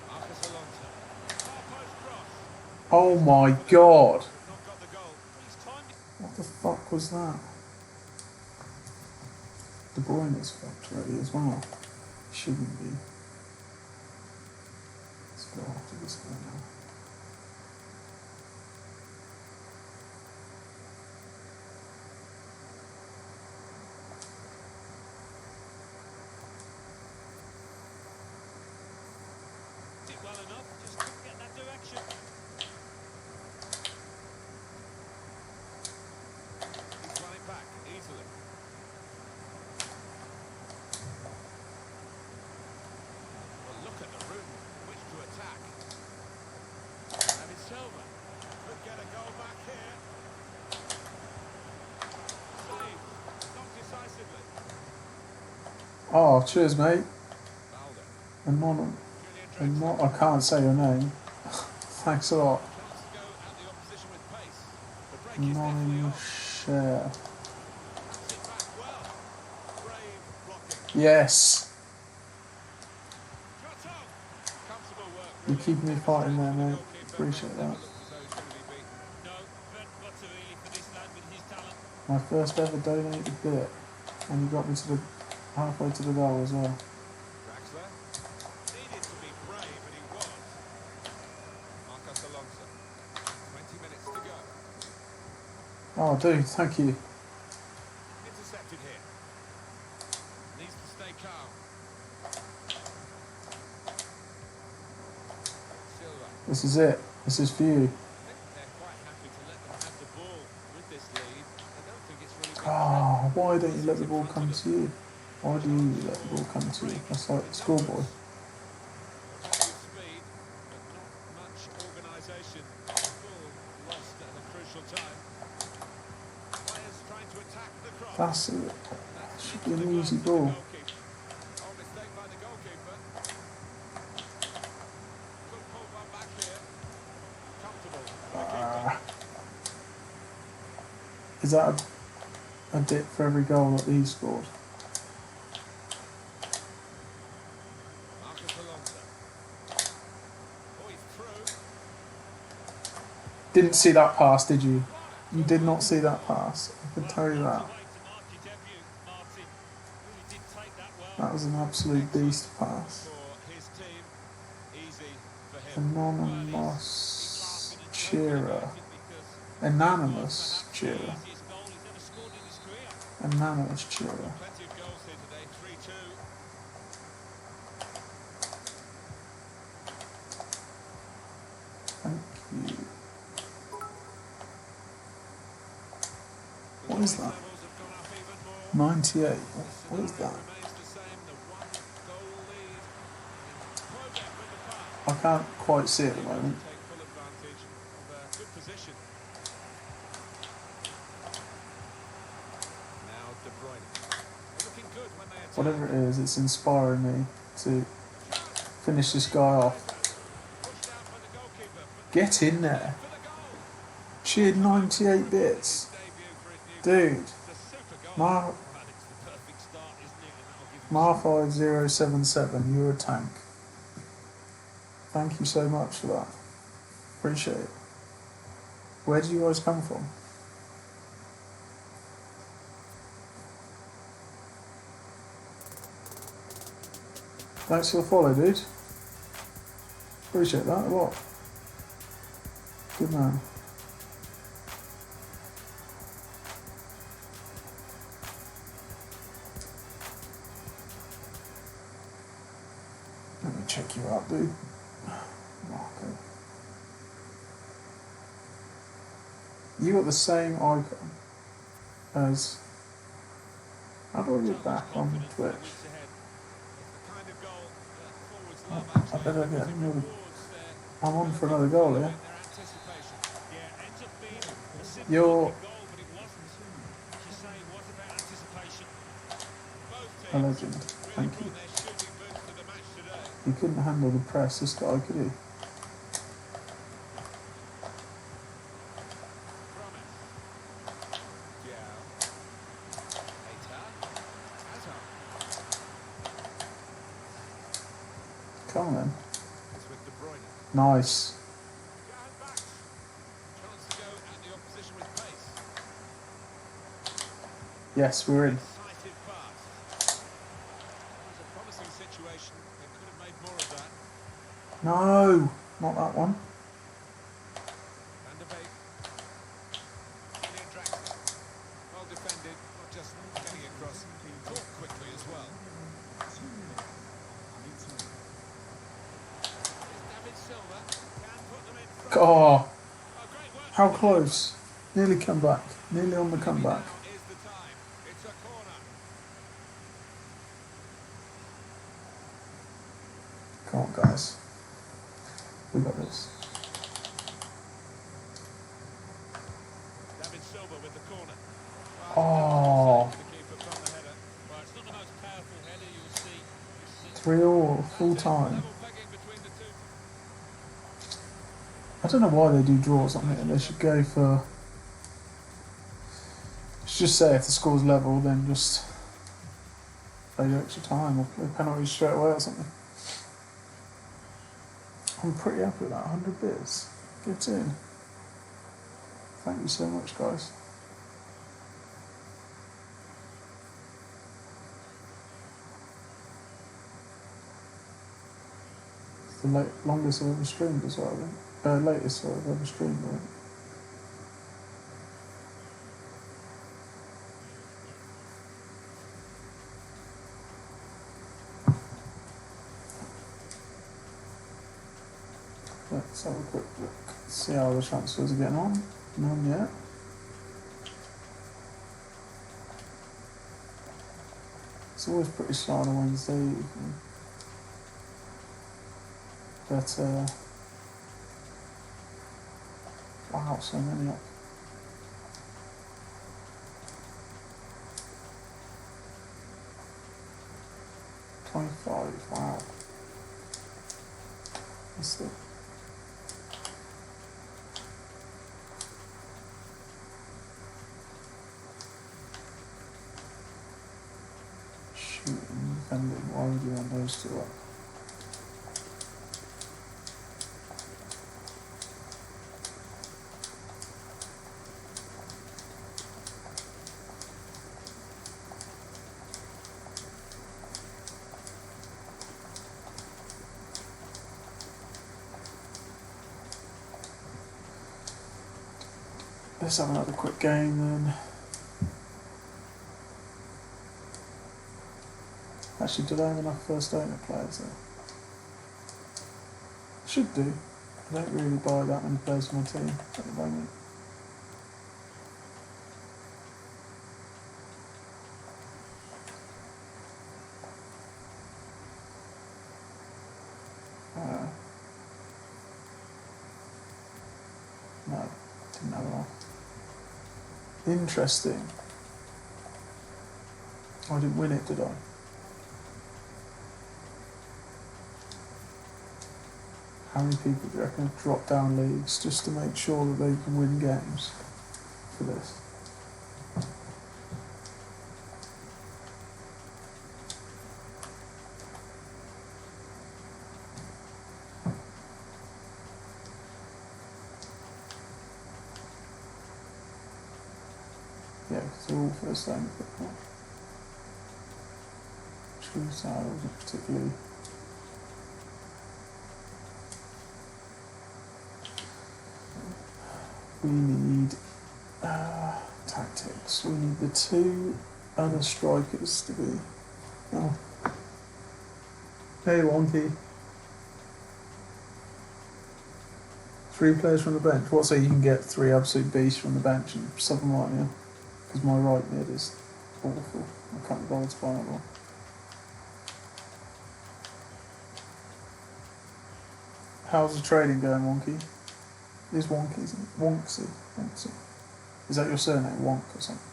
Marcus Alonso. Far post cross. Oh my god. Not got the goal. He's timed it. What the fuck was that? De Bruyne is fucked already as well. Shouldn't be. Let's go after this guy now. Did well enough, just couldn't get that direction. He's run it back easily. Well, look at the room in which to attack. David Silva could get a goal back here. Saved, not decisively. Oh, cheers, mate. Balder. Anon. Julian Draxler. I can't say your name. Thanks a lot. Chance to go at the opposition with pace. The break is definitely Non off. share. Sit back well. Brave blocking. Yes. Shot on. Comfortable work. You're keeping me fighting there, mate. Goalkeeper Appreciate never that. looked as though he's going to be beaten. No, not too early for this lad with his talent. My first ever donated bit. And you got me to the halfway to the goal as well. Draxler needed to be brave, and he was. Marcus Alonso. 20 minutes to go. Oh, dude, thank you. Intercepted here. Needs to stay calm. Silva. This is it. This is for you. I think they're quite happy to let them have the ball with this lead. I don't think it's really been Oh, why don't you let the ball come to you? Why do you let the ball come to you? That's like schoolboy. good speed, but not much organisation. Ball lost at a crucial time. Players trying to attack the cross. That's it. That's Should into be an the easy gloves of the ball. goalkeeper. Oh, mistake by the goalkeeper. Could pull one back here. Comfortable for the keeper. Is that a dip for every goal that he scored? Marcus Alonso. Oh, he's through. Didn't see that pass, did you? You did not see that pass. I can tell you that. Way to mark your debut, Martin. Really did take that well. That was an absolute beast pass. For his team, easy for him. Anonymous cheerer. Anonymous cheerer. Easiest goal he's ever scored in his career. Anonymous cheerer. Plenty of goals here today, 3-2. What is that? levels have gone up even more. 98. What is Scenario that? remains the same, the one-goal lead. Cloget with the pass. I can't quite see it at the Able to moment. take full advantage of a good position. Now De Bruyne. They're looking good when they attack. Whatever it is, it's inspiring me to finish this guy off. Pushed out by the goalkeeper, but Get in there. for the goal. Cheered 98 bits. Debut for his new Dude. It's a super goal. Mar Well, it's the perfect start, isn't it? And that'll give him Mar5077, you're a tank. Thank you so much for that. Appreciate it. Where do you guys come from? Thanks for the follow, dude. Appreciate that a lot. Good man. Let me check you out, dude. Okay. You got the same icon as. How do I get back on Twitch? I better get another. I'm on for another goal here. You're a legend. Thank you. You couldn't handle the press, this guy, could he? Come on then. Nice. Yes, we're in. No, not that one. Well defended, not just getting across, caught quickly as well. David Silva can put them in front. Oh, Great work. how close. Nearly come back. Nearly on the comeback. Now is the time. It's a corner. Come on, guys. We got this. David Silva with the corner. Oh, The keeper from the header. Well, it's not the most powerful header you'll see. It's 3-all, full time. Level pegging between the two. I don't know why they do draws on it. They should go for. Should just say if the score's level, then just play the extra time or play penalties straight away or something. I'm pretty happy with that. 100 bits. Get in. Thank you so much, guys. It's the longest I've ever streamed as well, I think. Latest I've ever streamed, I think. Let's have a quick look. See how the transfers are getting on. None yet. It's always pretty slow on a Wednesday evening. But, wow, so many up. Wow. Let's see. Shooting, defending, why would you want those two up? Let's have another quick game then. Actually, do I have enough first owner players there? Should do. I don't really buy that many players for my team at the moment. No, didn't have enough. Interesting. I didn't win it, did I? How many people do you reckon have dropped down leagues just to make sure that they can win games for this? Yeah, because they're all first name football. True side wasn't particularly. We need tactics. We need the two other strikers to be. Oh. Hey, Wonky. 3 players from the bench. What, so you can get 3 absolute beasts from the bench and sub them right now? Because my right mid is awful. I can't be bothered to buy that one. How's the trading going, Wonky? It's Wonky, isn't it? Wonksy. Wonksy. Is that your surname, Wonk or something?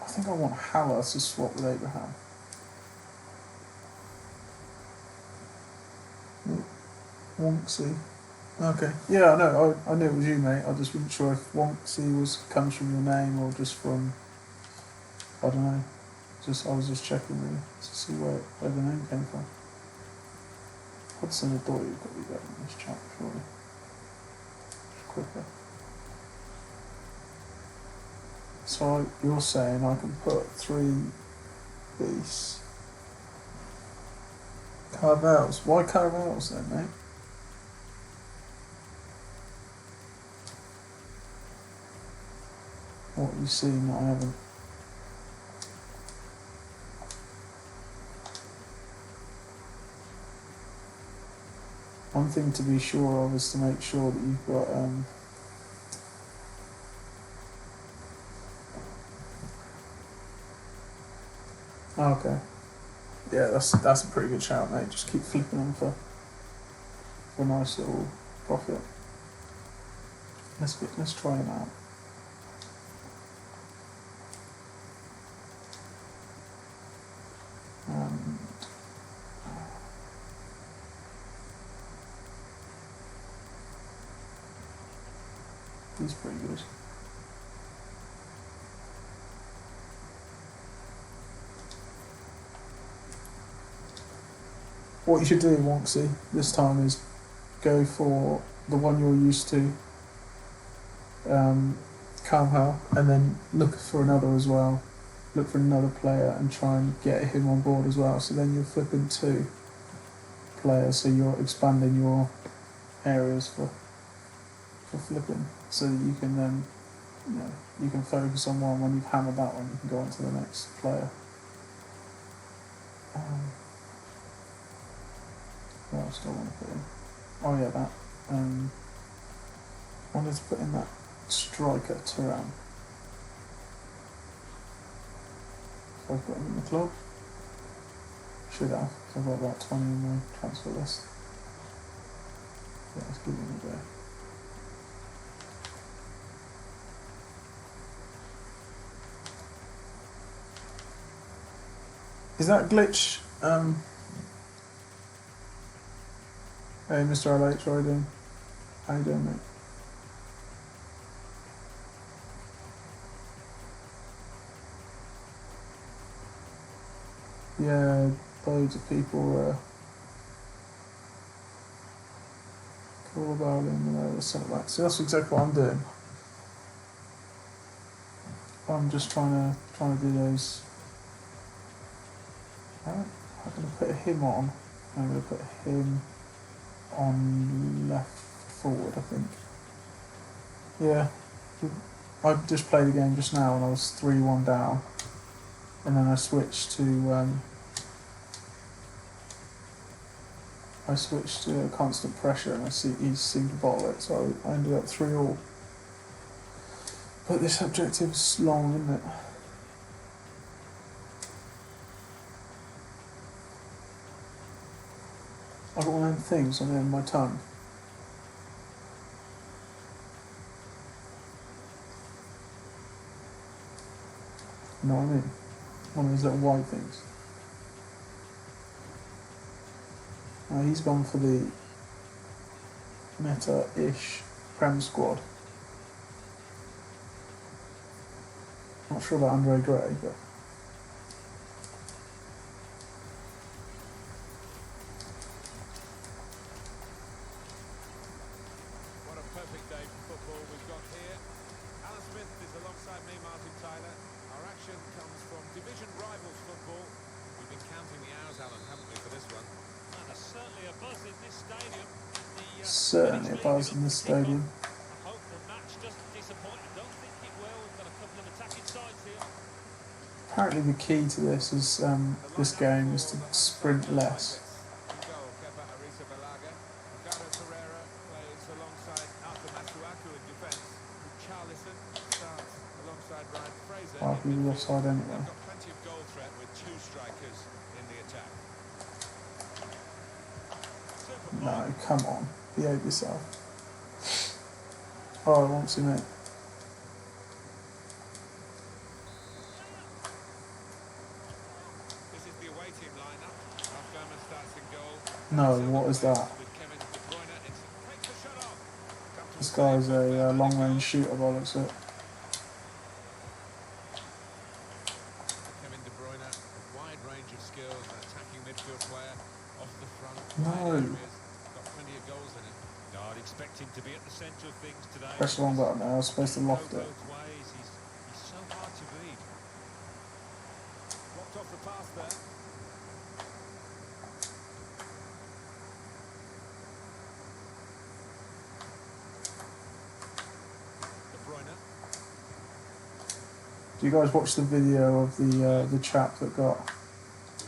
I think I want Haller to swap with Abraham. Wonksy. Okay. Yeah, I know. I knew it was you, mate. I just wasn't sure if Wonksy comes from your name or just from, I don't know. I was just checking really to see where the name came from. Hudson Odoi would probably be better in this chat, surely. It's quicker. So you're saying I can put 3 beasts. Carvels. Why Carvels then, mate? What have you seen that I haven't? One thing to be sure of is to make sure that you've got okay. Yeah, that's a pretty good shout, mate. Just keep flipping them for a nice little profit. Let's try them out. He's pretty good. What you should do, Wonksy, this time is go for the one you're used to, Carvajal, and then look for another as well. Look for another player and try and get him on board as well. So then you're flipping 2 players, so you're expanding your areas for flipping, so that you can then, you can focus on one. When you've hammered that one, you can go on to the next player. What else do I want to put in? Oh yeah, that. I wanted to put in that striker, Turan. So I've got him in the club. Should have, because I've got about 20 in my transfer list. Yeah, let's give him a go. Is that glitch? Hey, Mr. LH, how are you doing? How you doing, mate? Yeah, loads of people call about him, the centre back. So that's exactly what I'm doing. I'm just trying to do those. I'm going to put him on. I'm going to put him on left forward, I think. Yeah. I just played the game just now and I was 3-1 down. And then I switched to constant pressure and he seemed to bottle it, so I ended up 3-all. But this objective is long, isn't it? I've got one damn things on the end of my tongue. You know what I mean? One of those little white things. He's gone for the meta-ish Prem squad. Not sure about Andre Gray, but What a perfect day for football we've got here. Alan Smith is alongside me, Martin Tyler. Our action comes from division rivals football. We've been counting the hours, Alan, haven't we, for this one? And there's certainly a buzz in this stadium. certainly a buzz in this stadium. I hope the match doesn't disappoint. I don't think it will. We've got a couple of attacking sides here. Apparently the key to this is this game is to sprint less. Well, he was offside anyway. They've got plenty of goal threat with two strikers in the attack. No, come on. Behave yourself. Oh, I want to, mate. This is the away team lineup. Ralph Gomez starts in goal. No, what is that? With Kevin De Bruyne, takes the shot off. This guy's a long-range shooter by the looks of it. Kevin De Bruyne, a wide range of skills, an attacking midfield player off the front. No. Got plenty of goals in him. No, I'd expect him to be at the centre of things today. Press the wrong button there, I was supposed to loft Go it. both ways. He's so hard to read. Blocked off the pass there. De Bruyne. Do you guys watch the video of the chap that got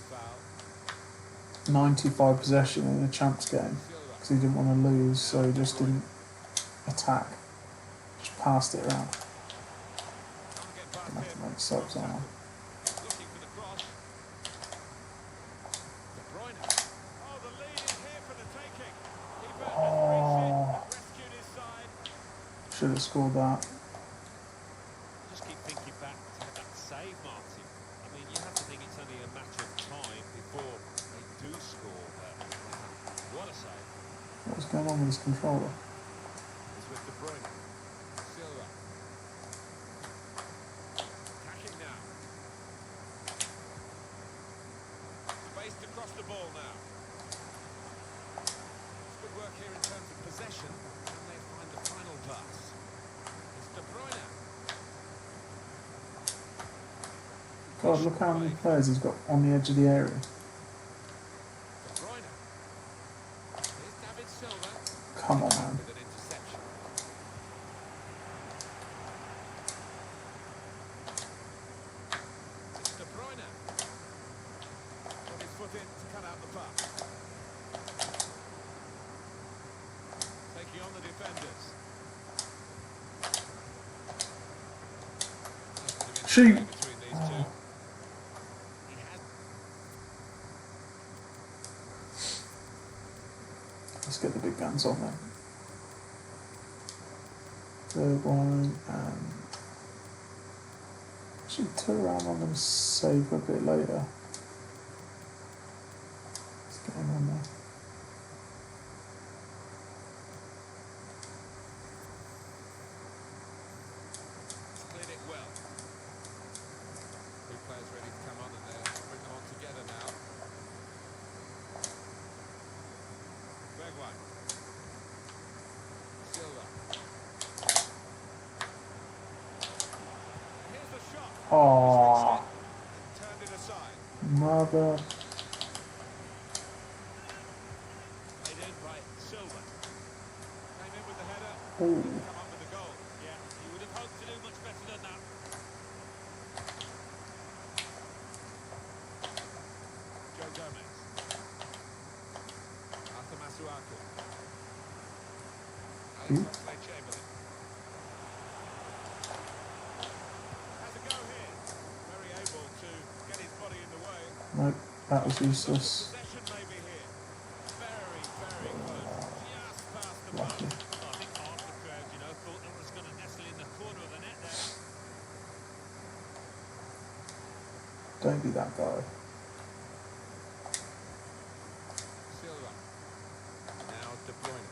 Foul. 95 possession in a champs game because he didn't want to lose, so he just didn't attack, just passed it around. Can't get past Gonna have to him. make subs on him. Looking for the cross. De Bruyne. Oh, the lead is here for the taking. Keeper has Oh, reached it, rescued his side. should have scored that. Just keep thinking back to that save, Martin. I mean, you have to think it's only a matter of time before they do score. What a save. What's going on with his controller? It's with De Bruyne. Silva. Attacking now. Spaced across the ball now. It's good work here in terms of possession. Can they find the final pass? It's De Bruyne. God, look how many players he's got on the edge of the area. De Bruyne. Here's David Silva Come on, man. with an interception. It's De Bruyne. Got his foot in to cut out the pass. Taking on the defenders. Shoot. Between these two. He has Let's get the big guns on then. Third one, and actually turn around. I'm going to save a bit later. Let's get him on there. cleared it well. Two players ready to come on and bring them on together now. Bergwijn. Silva. Here's the shot. Oh, Turned it aside. mother. Played in by Silva. Came in with the header. Oh, Come up with the goal. Yeah, he would have hoped to do much better than that. Joe Gomez. Arthur Masuaku. Who? Alex Oxlade-Chamberlain. Has a go here. Very able to get his body in the way. nope, that was useless. Possession maybe here. Very, very Lucky. Well, I think half the crowd, you know, thought that was going to nestle in the corner of the net there. Don't be that guy. Silva. Now De Bruyne.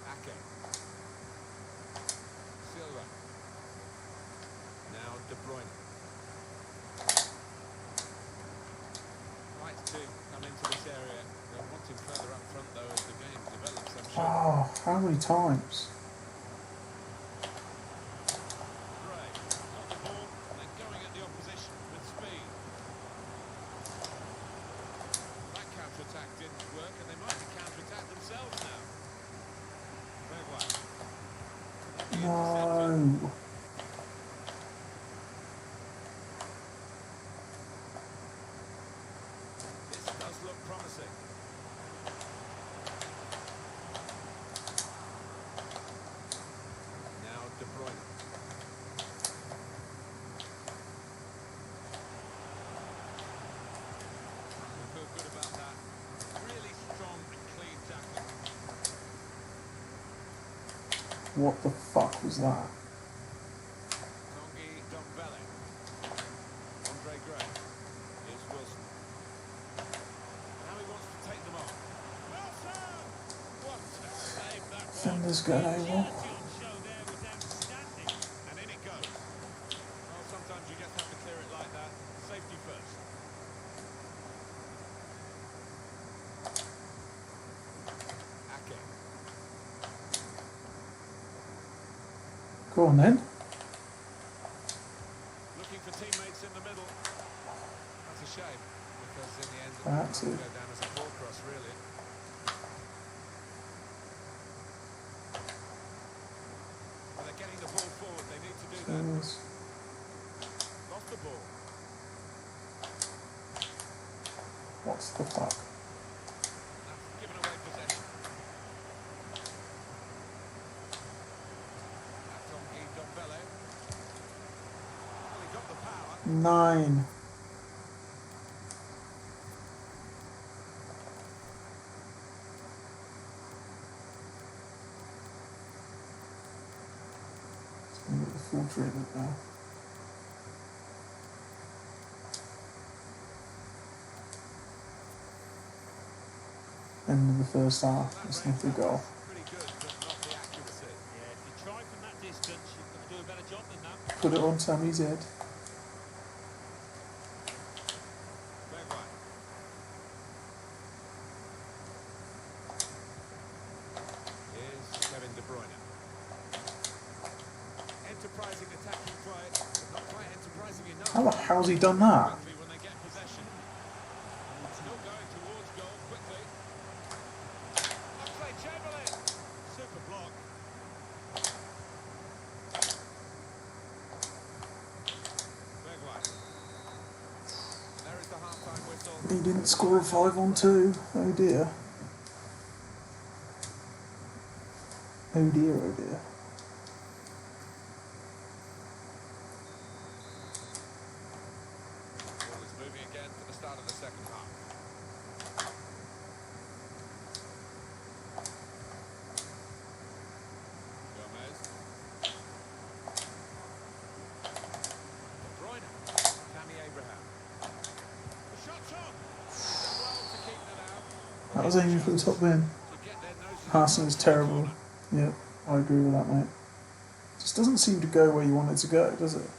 Ake. Silva. Now De Bruyne. Right to come into this area. They'll want him further up front though as the game develops, I'm sure. Oh, how many times? Gray. Got the ball. They're going at the opposition with speed. That counter-attack didn't work and they might be counter-attack themselves now. Bergwijn. No. This does look promising. Now De Bruyne. We feel good about that. Really strong and clean tackle. What the fuck was that? Tongi Dombele. Andre Gray. Here's Wilson. Now he wants to take them on. Wilson! What a save that was. Defenders going over. Agility on show there was outstanding. And in it goes. Well, sometimes you just have to clear it like that. Safety first. Ake. Go on then. Looking for teammates in the middle. That's a shame, because in the end it That's will it. go down as a ball cross, really. But they're getting the ball forward. They need to do that. Yes. Lost the ball. What's the fuck? That's given away possession. Tongi Dombele. Well, he got the power. 9. It's going to get the full treatment now. End of the first half. It's not a goal. Pretty good, but not the accuracy. Yeah, if you try from that distance, you've got to do a better job than that. Put it on Sammy's head. Bergwijn. Here's Kevin De Bruyne. Enterprising attacking play, but not quite enterprising enough. How the hell's he done that? Quickly when they get possession. Still going towards goal quickly. Oxlade Chamberlain. Super block. Bergwijn. And there is the half-time whistle. He didn't score a 5-on-2. Oh dear. Oh dear, oh dear. Ball is moving again for the start of the second half. Gomez. De Bruyne. Tammy Abraham. The shot's on. Well to keep that out. That was aiming for the top bin. To get their noses Passing is in the terrible. corner. Yep, I agree with that, mate. Just doesn't seem to go where you want it to go, does it?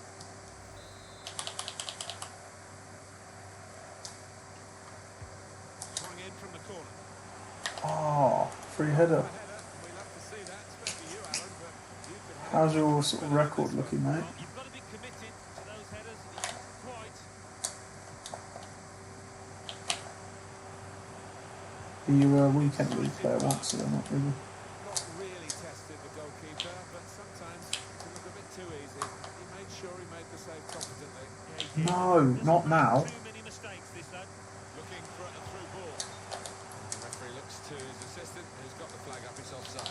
Swung in from the corner. Oh, free header. A header. We love to see that, especially you, Alan, but you could head How's it your sort of record looking, mate? Well, you've got to be committed to those headers. He hasn't quite. Are you a weekend league player once, or not really? Not really tested the goalkeeper, but sometimes it's a little bit too easy. He made sure he made the save competently. No, not now. Too many mistakes, this lad. Looking for a through ball. The referee looks to his assistant, who's got the flag up. It's offside.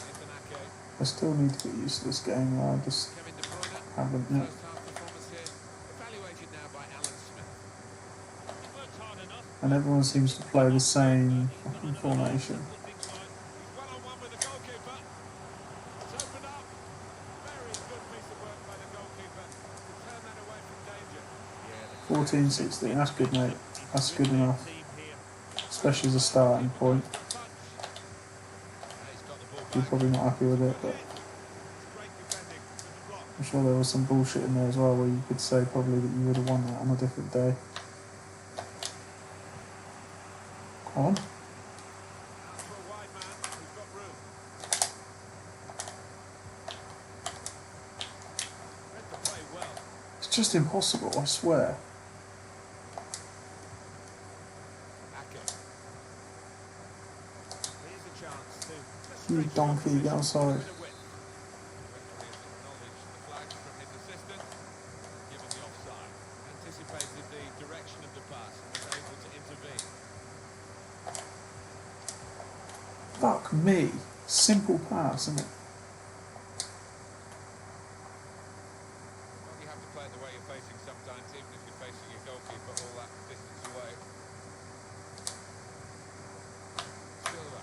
Nathan Ake. I still need to get used to this game. I just Kevin De Bruyne, haven't yet. first half performance here, evaluated now by Alan Smith. He worked hard enough. And everyone seems to play the same fucking formation. Put things right. He's one on one with the goalkeeper. It's opened up. Very good piece of work by the goalkeeper to turn that away from danger. Yeah, 14-16, that's good, mate. That's good enough. Team here. Especially as a starting point. he's got the ball You're back. probably not happy with it, but It's great defending with the block. I'm sure there was some bullshit in there as well where you could say probably that you would have won that on a different day. Come on. Out for a wide man who's got room. Read the play well. It's just impossible, I swear. Ake. Here's a chance to You frustrate the donkey, opposition get outside. with a bit of width. Referee has acknowledged the flag from his assistant, given the offside. Anticipated the direction of the pass and was able to intervene. Fuck me. Simple pass, isn't it? Well, you have to play it the way you're facing sometimes, even if you're facing your goalkeeper all that distance away. Silva.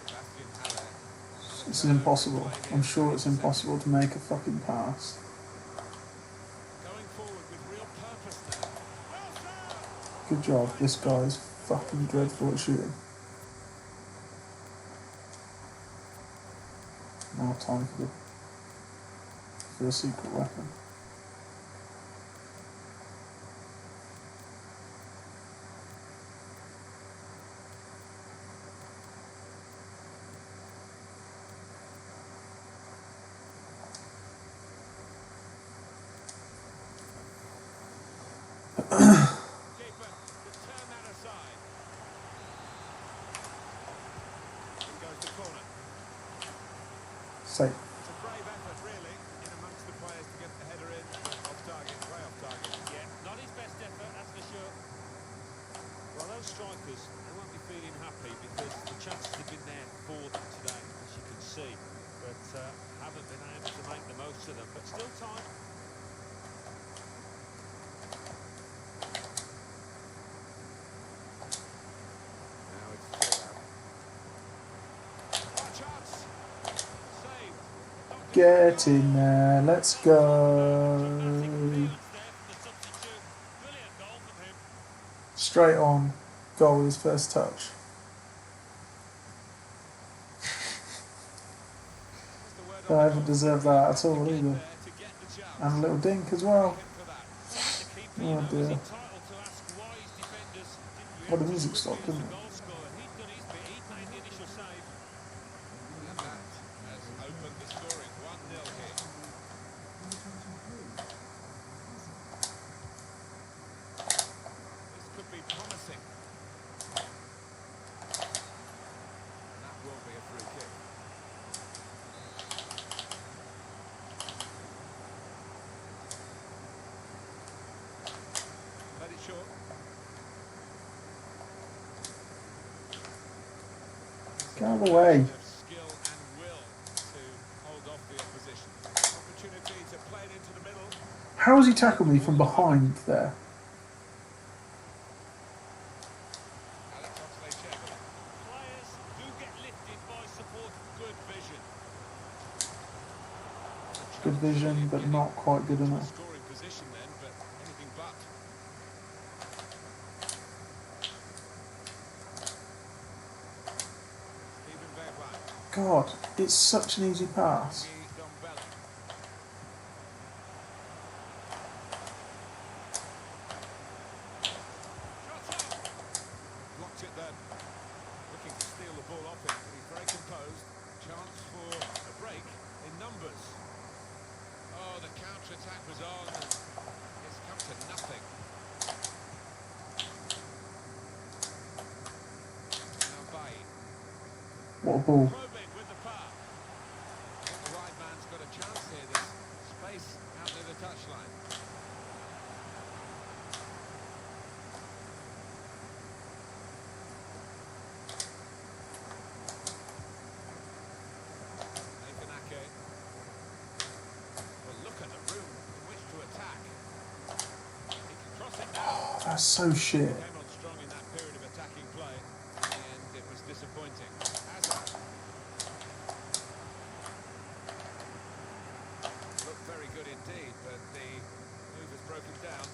Sebastian Haller. This is impossible. I'm sure it's impossible to make a fucking pass. Going forward with real purpose now. Well served! Good job. This guy's fucking dreadful at shooting. Now time for the secret weapon. Keeper to turn that aside. In goes the corner. Safe. It's a brave effort, really, in amongst the players to get the header in, but off target, way off target. Yeah, not his best effort, that's for sure. Well, those strikers, they won't be feeling happy because the chances have been there for them today, as you can see, but haven't been able to make the most of them. But still time. Now it's still out. Oh, chance! Saved. Not Get in there. Let's go. Clearance there from the substitute. Brilliant goal from him. Straight on. Goal with his first touch. That's the word I on haven't deserved that at all the either. there to get the chance. And a little dink as well. Him for that. The keeper, Oh, you know, is dear. entitled to ask why his defenders didn't Well, the react music as stopped, quickly as didn't the it? goal scorer. He'd done his bit, he'd made the initial save. And that has opened the scoring. 1-0 here. This could be promising. And that will be a free kick. Let it short. Get out of the way. Of skill and will to hold off the opposition. Opportunity to play it into the middle. How has he tackled me from behind there? Alex Oxlade-Chamberlain. Players do get lifted by support. Good vision. Good vision, but not quite good enough. Scoring position then, but anything but. Steven Bergwijn. God, it's such an easy pass. Guy Dombele. Shot on. Blocked it then. Looking to steal the ball off him, but he's very composed. Chance for a break in numbers. Oh, the counter-attack was on. And it's come to nothing. Now Bailly. What a ball. Probing with the pass. I think the right man's got a chance here. There's space out near the touchline. That's so shit. Came on strong in that period of attacking play, and it was disappointing. Hazard looked very good indeed, but the move has broken down.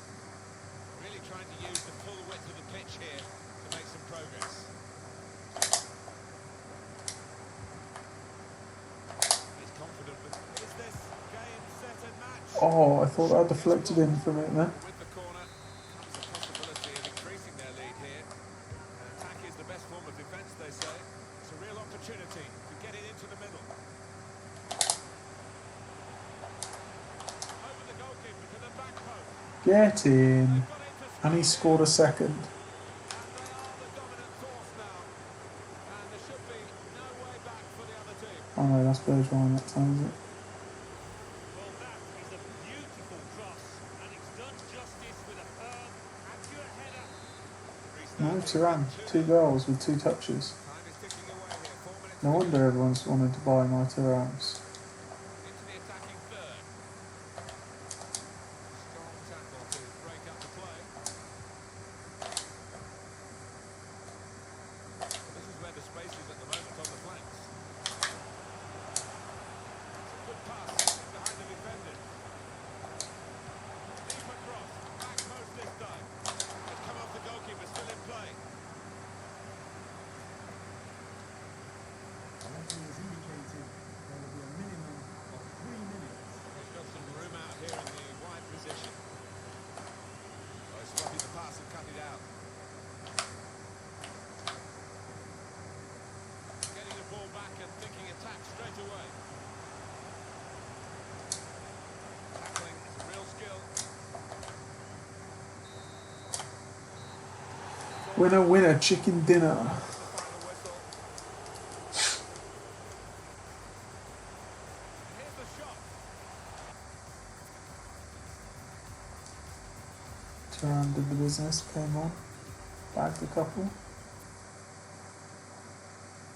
Really trying to use the full width of the pitch here to make some progress. He's confident with... Is this game set and match? Oh, I thought I deflected in from it there. With the corner comes the possibility of increasing their lead here. Attack is the best form of defence, they say. It's a real opportunity to get it into the middle. Over the goalkeeper to the back post. Get in. They've got it to score. And he scored a second. And they are the dominant force now. And there should be no way back for the other team. Oh no, that's Bergeron that time, is it? Well, that is a beautiful cross, and it's done justice with a firm, accurate header. No, Thuram, 2 goals with 2 touches. Time is ticking away here. 4 minutes No to go. wonder everyone's wanted to buy my Thurams. Into the attacking third. Strong tackle to break up the play. This is where the space is at the moment on the flanks. It's a good pass in behind the defender. Deep across. Back post this time. It's come off the goalkeeper, still in play. He's got some room out here in the wide position. So he's spotted the pass and cut it out. Getting the ball back and thinking attack straight away. Tackling is a real skill. Winner, winner, chicken dinner. The final whistle. Here's the shot. Thuram did the business, came on. Bagged a couple.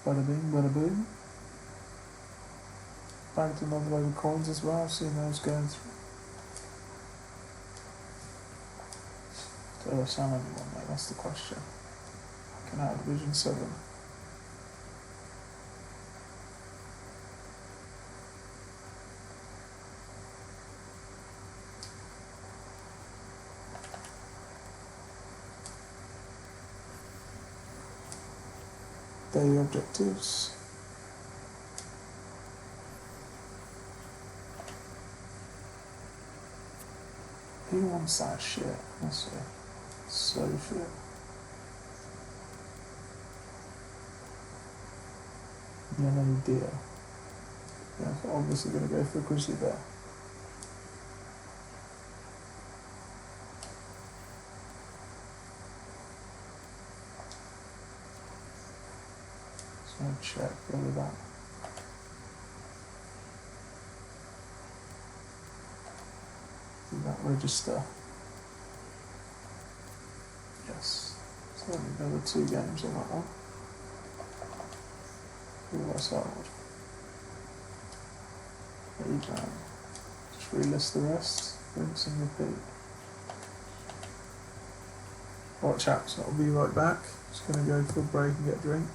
Bada bing, bada boom. Bagged another load of coins as well, I've seen those going through. Do I sound anyone, mate? That's the question. Fucking out of Division 7. Daily objectives. Who wants that shit? Honestly. So shit. Yellow deer. Yeah, so obviously gonna go for a grizzly bear. Just gonna check whether that. Did that register? Yes. So another 2 games on that one. Who have I sold? 8 grand. Just relist the rest. Rinse and repeat. Right chaps, I'll be right back. Just gonna go for a break and get a drink.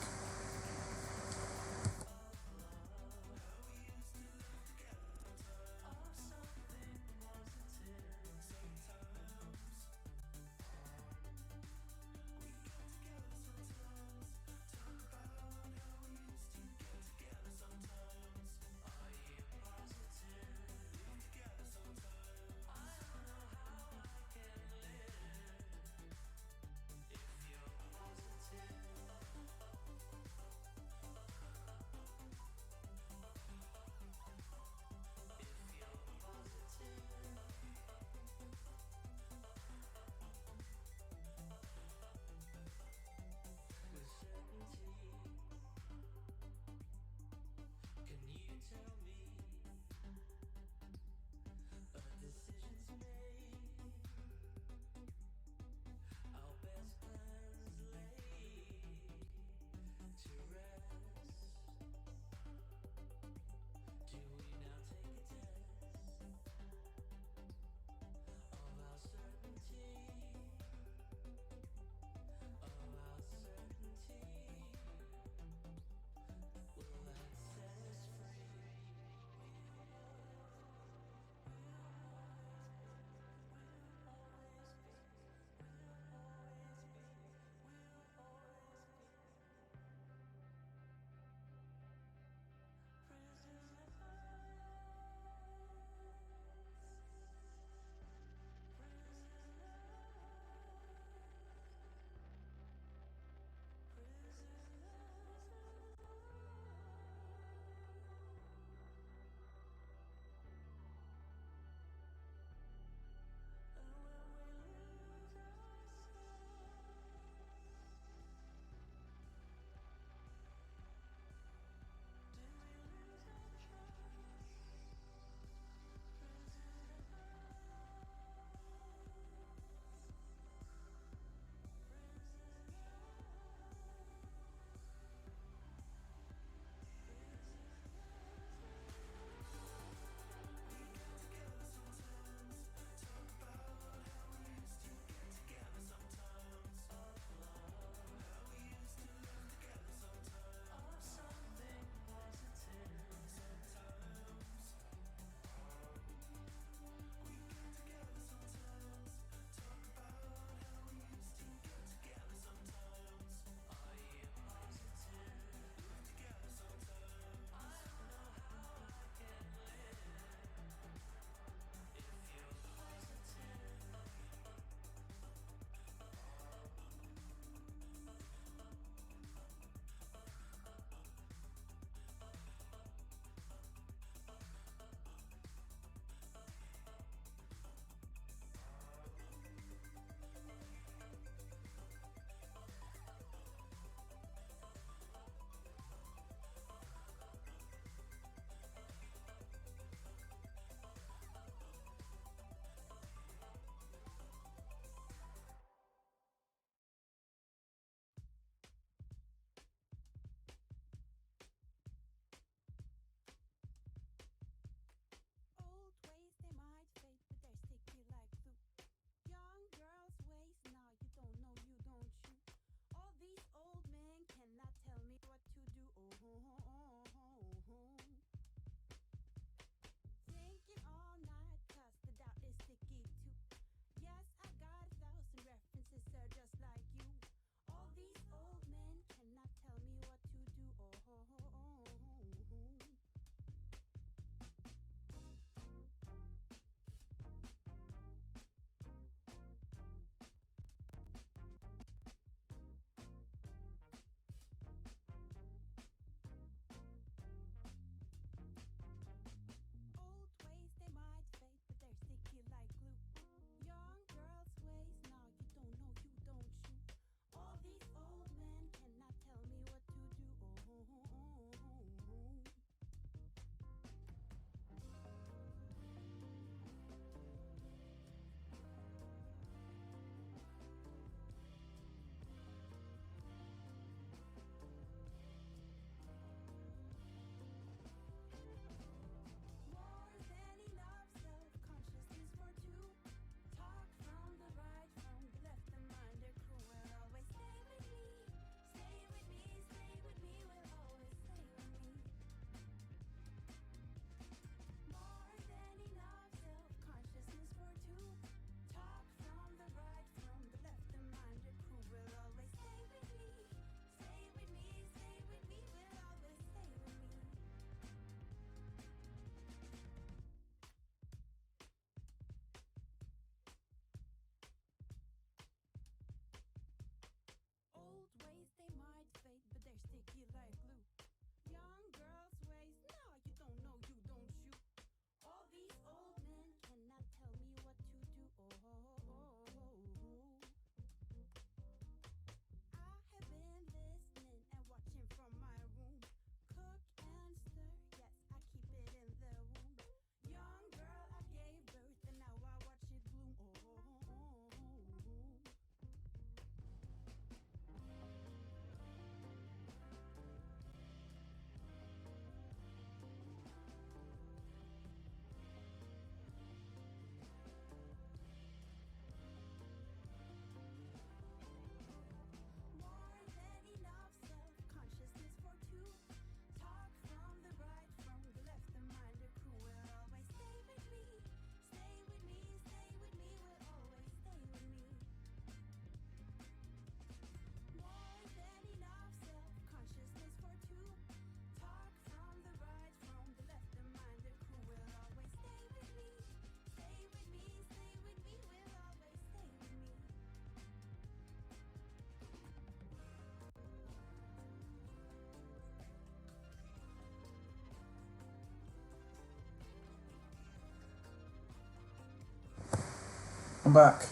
welcome back.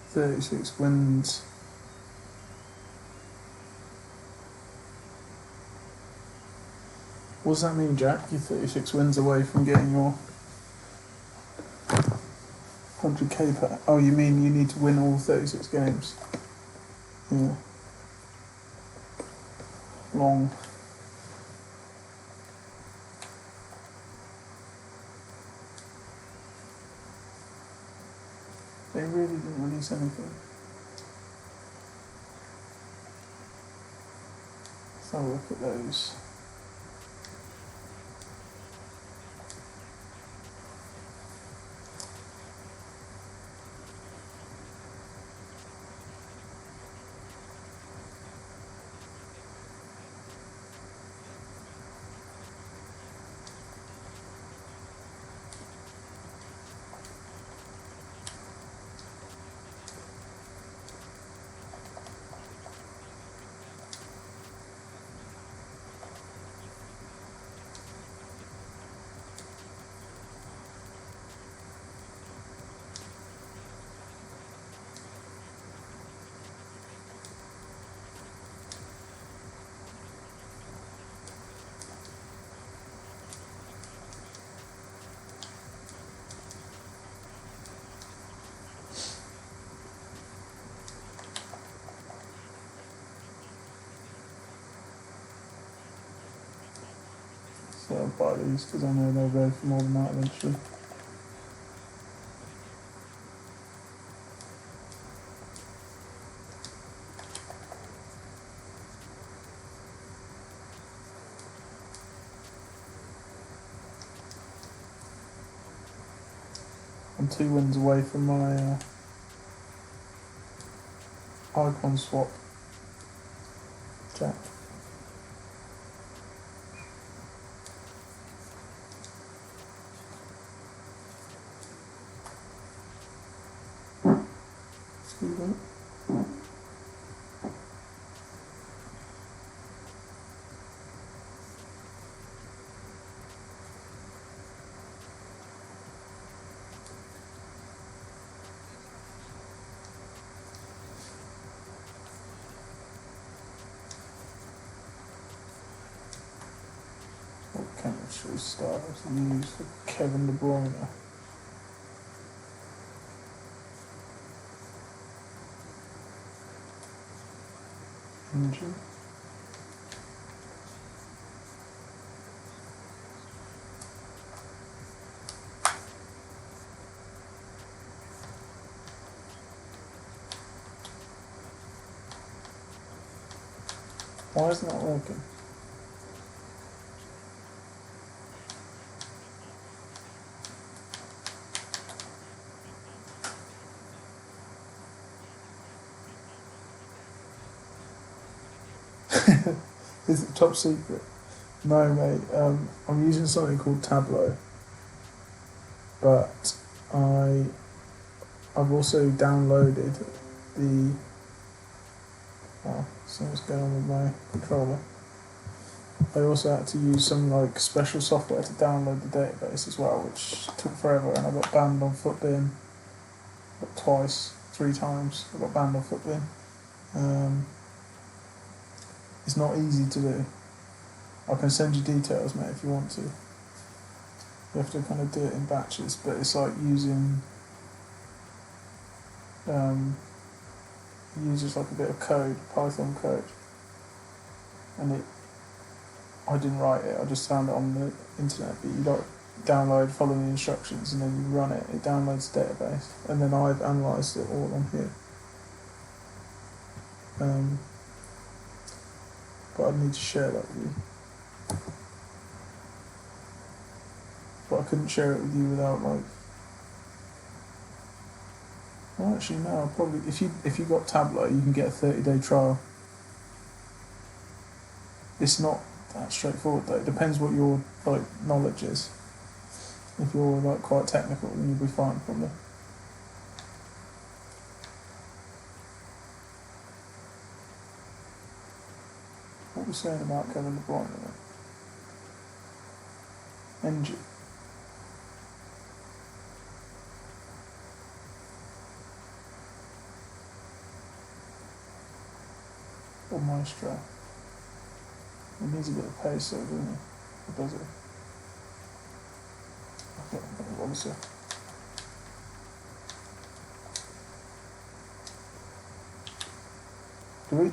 "36 wins." What does that mean, Jack? You're 36 wins away from getting your 100k pack. Oh, you mean you need to win all 36 games? Yeah. Long. They really didn't release anything. Let's have a look at those. So I'll buy these because I know they'll go for more than that eventually. I'm 2 wins away from my icon swap, Jack. Excuse me. What chemistry stars used for Kevin De Bruyne? Engine. Why isn't that working? Is it top secret? No, mate. I'm using something called Tableau, but I've also downloaded the. Oh, something's going on with my controller. I also had to use some like special software to download the database as well, which took forever, and I got banned on Footbin. Twice, 3 times. I got banned on Footbin. It's not easy to do. I can send you details, mate, if you want to. You have to kind of do it in batches, but it's like using it uses like a bit of code, Python code, and I didn't write it, I just found it on the internet, but you like download, follow the instructions, and then you run it, it downloads the database, and then I've analysed it all on here. But I'd need to share that with you. But I couldn't share it with you without like. Well, actually, no. Probably if you got Tableau, you can get a 30-day trial. It's not that straightforward though. It depends what your like knowledge is. If you're like quite technical, then you'll be fine probably. What are we saying about Kevin De Bruyne? NG. Or Maestro. He needs a bit of pace though, doesn't he? Or does he? Okay, obviously.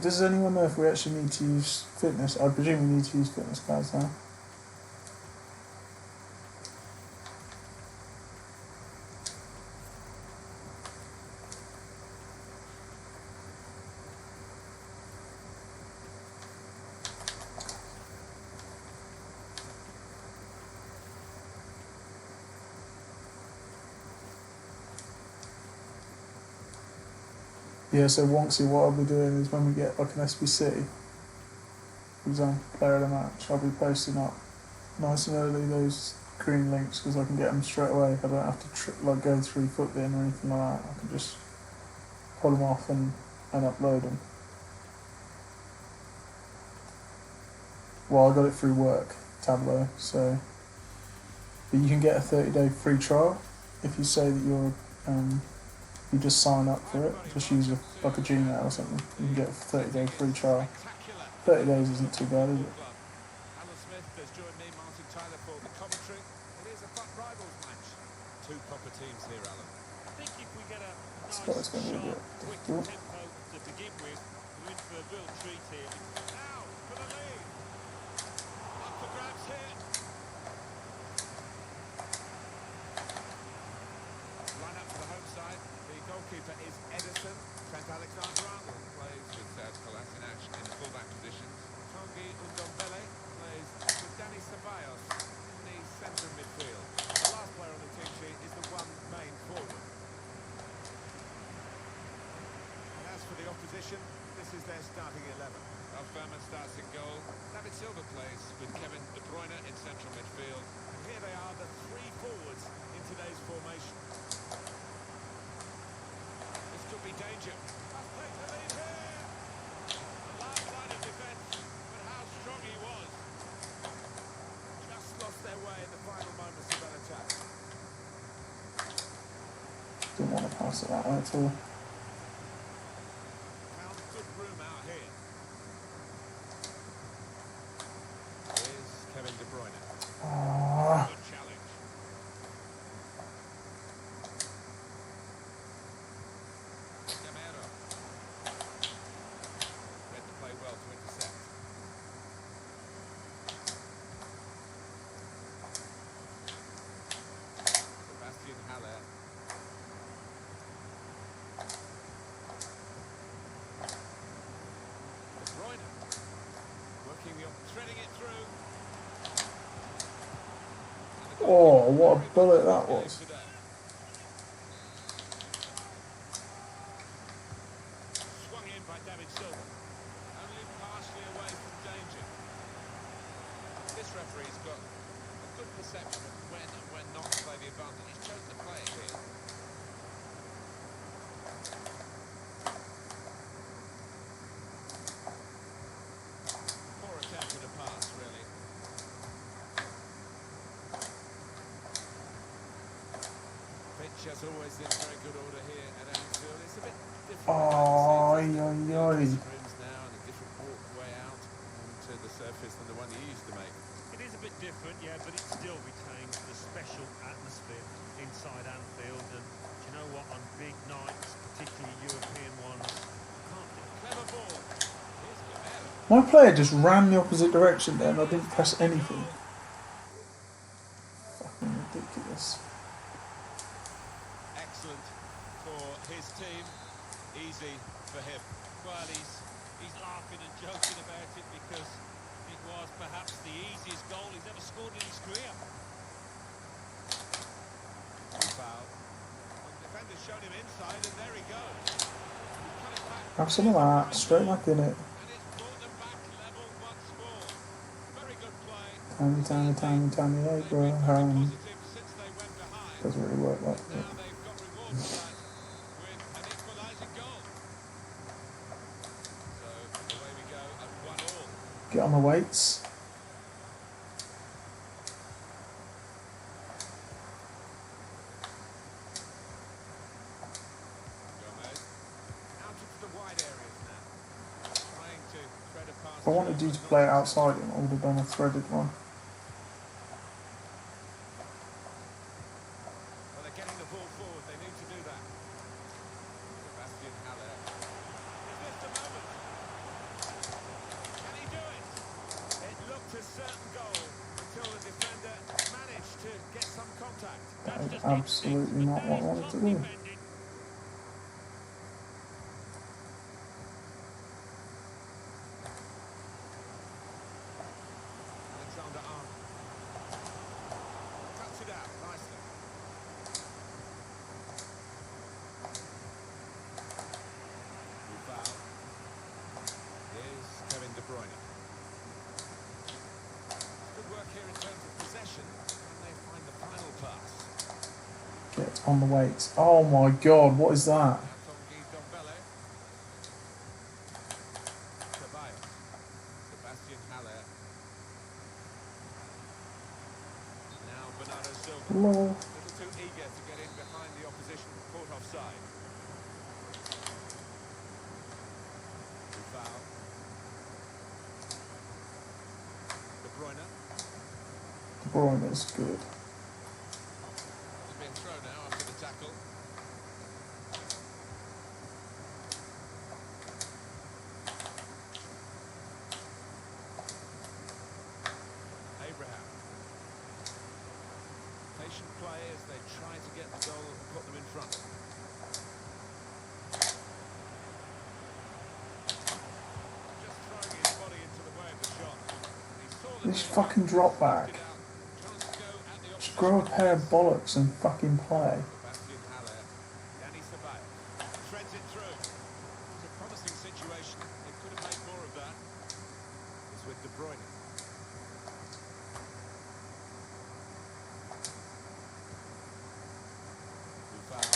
Does anyone know if we actually need to use fitness? I presume we need to use fitness cards now. Yeah, so Wonksy, what I'll be doing is when we get like an SBC, for example, player of the match, I'll be posting up nice and early those green links because I can get them straight away. I don't have to like go through Footbin or anything like that. I can just pull them off and upload them. Well, I got it through work, Tableau, so. But you can get a 30-day free trial if you say that you're you just sign up for it, just use like a Gmail or something. You can get a 30-day free trial. 30 days isn't too bad, is it? Alan Smith has joined me, Martin Tyler, for the commentary. It is a fun rivals match. Two proper teams here, Alan. I think if we get a This nice, guy's going to be a sharp, bit quick difficult. tempo to begin with, we're in for a real treat here. Now for the lead. Up for grabs here. Line up for the home side. The goalkeeper is Edison. Trent Alexander-Arnold plays with Kolasinac in the fullback positions. Tongi Ndombele plays with Danny Ceballos in the centre of midfield. The last player on the team sheet is the one main forward. And as for the opposition, this is their starting 11. Ralf Fährmann starts in goal. David Silva plays with Kevin De Bruyne in central midfield. And here they are, the three forwards in today's formation. This could be danger. Must take the lead here. The last line of defence, but how strong he was. Just lost their way in the final moments of that attack. Didn't want to pass it that way at all. Found good room out here. Here's Kevin De Bruyne. Ah, Good challenge. Gamero. Read the play well to intercept. Sebastian Haller. De Bruyne. Working threading it through. oh, what a bullet that was. Today. Swung in by David Silva. Only partially away from danger. This referee's got a good perception of when and when not to play the advantage. He's chosen to play it here. Poor attempt at a pass, really. Pitch, as always, in very good order here at Anfield. It's a bit different. Oh, behind the oi, scenes, oi, oi. isn't it? Rims now and a different walkway out onto the surface than the one you used to make. It is a bit different, yeah, but it still retains the special atmosphere inside Anfield. And do you know what? On big nights, particularly European ones, you can't do it. Clever ball. Here's Gamero. My player just ran the opposite direction there and I didn't press anything. Fucking ridiculous. Excellent for his team. Easy for him. Well, he's laughing and joking about it because it was perhaps the easiest goal he's ever scored in his career. Foul. Well, the defender's shown him inside, and there he goes. Cut it back. Have some of that, straight back in it. And it's brought them back level once more. Very good play. Tiny, They've been very Abraham. positive since they went behind. Doesn't really work like Now that. they've got reward for that with an equalising goal. So away we go at 1-1. Get on the weights. I wanted you to play it outside, I would have done a threaded one. Well, they're getting the ball forward. They need to do that. Sebastian Haller. Is this the moment? Can he do it? It looked a certain goal until the defender managed to get some contact. That That's is just absolutely not what I wanted to do. defending. Alexander Arnold. Cuts it out nicely. Foul. Here's Kevin De Bruyne. Good work here in terms of possession. Can they find the final pass? Get on the weights. Oh my god, what is that? Anton Guy Dombele. Ceballos. Sebastian Haller. Now Bernardo Silva. Lol. A little too eager to get in behind the opposition. Caught offside. Foul. De Bruyne. De Bruyne is good. There's been thrown now after the tackle. Abraham. Patient play as they try to get the goal and put them in front. Just throwing his body into the way of the shot. And he saw that This the fucking drop back. it out. Chance to go at the Just grow a opposition. pair of bollocks and fucking play. Sebastian Haller. Danny Ceballos. Threads it through. It was a promising situation. They could have made more of that. It's with De Bruyne. Foul.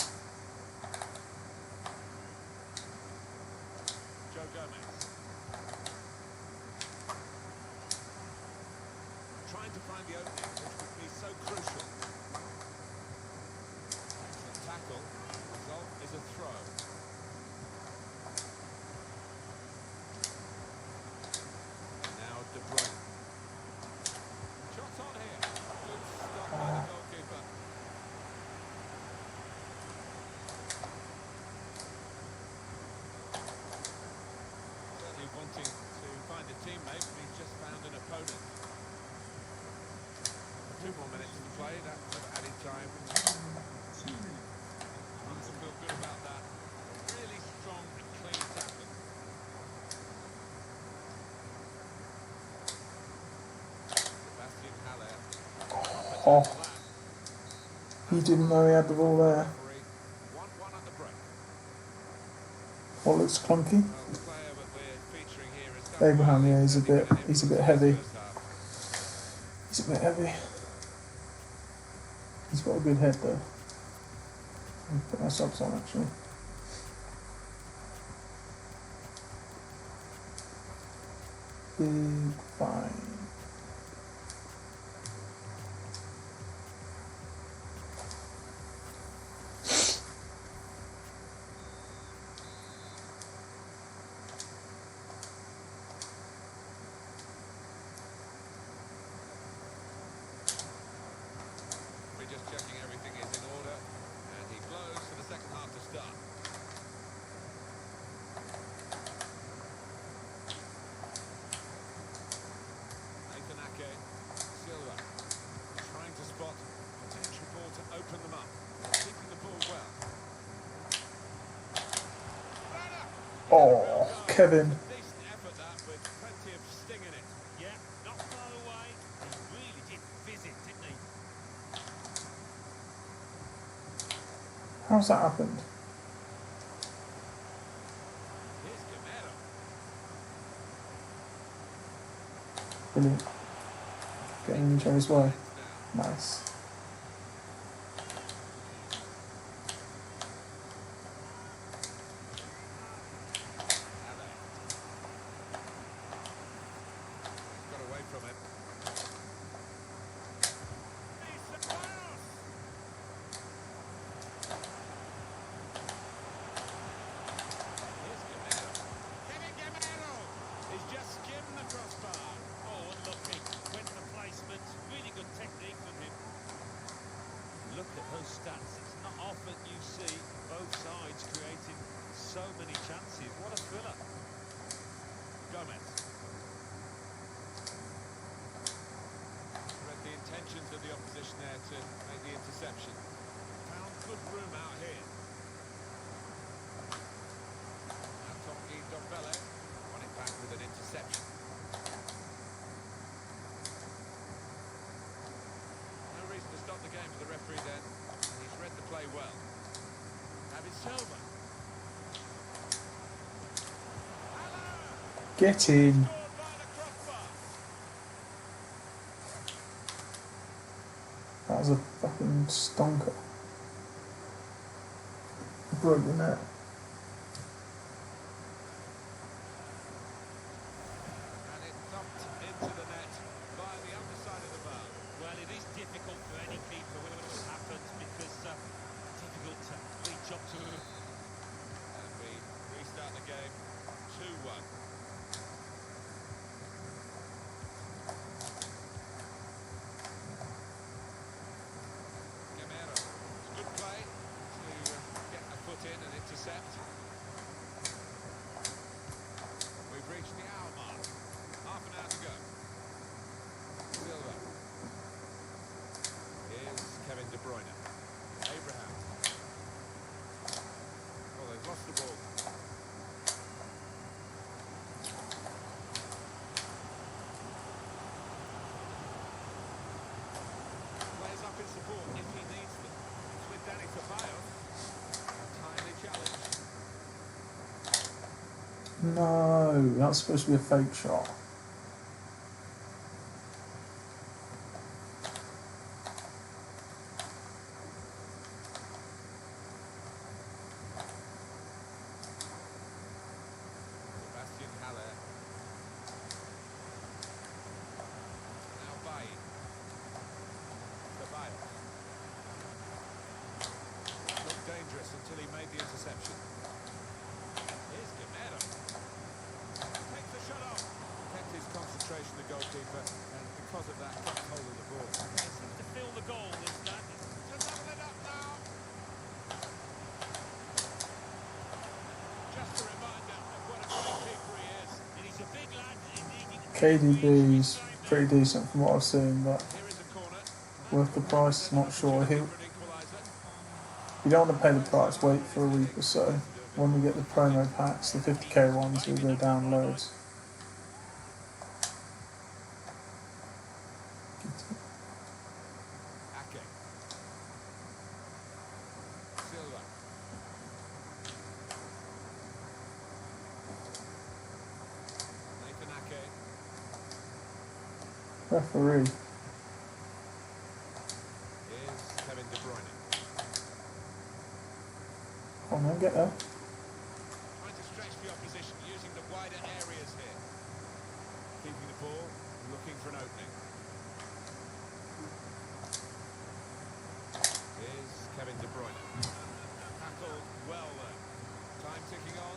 Joe Gomez. Trying to find the opening, which would be so crucial. Excellent tackle. Result is a throw. Now De Bruyne. Shots on here. Good stop by the goalkeeper. Certainly wanting to find a teammate, but he's just found an opponent. 2 more minutes to play, that's added time. Will feel good about that. Really strong and clean tackle. Sebastian Haller. Oh, he didn't know he had the ball there. 1-1 at the break. What looks clunky? Well, the player that we're featuring here is Abraham, yeah, he's a bit heavy. First half. He's a bit heavy. He's got a good head though. I'll put my subs on actually. Big fine. We're just checking everything is in order, and he blows for the second half to start. Nathan Ake, Silva, trying to spot potential ball to open them up. Keeping the ball well. Oh, Kevin. Decent effort that, with plenty of sting in it. Yeah, not far away. He really did visit, didn't he? How's that happened? Here's Gamero. Brilliant. Getting in each other's way. Now, Nice. Haller. Got away from it. Ceballos. Here's Gamero. Kevin Gamero. He's just skimmed the chances. What a thriller. Gomez. Read the intentions of the opposition there to make the interception. Found good room out here. Now Tomki Dombele won it back with an interception. No reason to stop the game for the referee then. And he's read the play well. David Silva. Get in. Scored by the crossbar. That was a fucking stonker. Broke the net. And it thumped into the net via the underside of the bar. Well, it is difficult for any keeper when it happens because difficult to reach up to. And we restart the game 2-1. Gamero. Good play to get a foot in and intercept. We've reached the hour mark. Half an hour to go. Silva. Here's Kevin De Bruyne. Abraham. Well, they've lost the ball. Players up in support if he needs them. It's with Danny Ceballos. Timely challenge. No, that's supposed to be a fake shot. Sebastian Haller. Now Bailly. Ceballos. Looked dangerous until he made the interception. Here's Gamero. Takes the shot off. Kept his concentration, the goalkeeper, and because of that, kept hold of the ball. They seem to fill the goal this time. To level it up now. Just a reminder of what a great keeper he is. And he's a big lad. KDB's pretty decent from what I've seen, but Here is a corner. worth the price, not sure. For an equaliser. You don't want to pay the price, wait for a week or so. When we get the promo packs, the 50k ones will go down loads. Ake. Silva. Nathan Ake. Referee. Here's Kevin De Bruyne. Come on then, get there. Trying to stretch the opposition using the wider areas here. Keeping the ball, looking for an opening. Here's Kevin De Bruyne. Tackled well there. Time ticking on.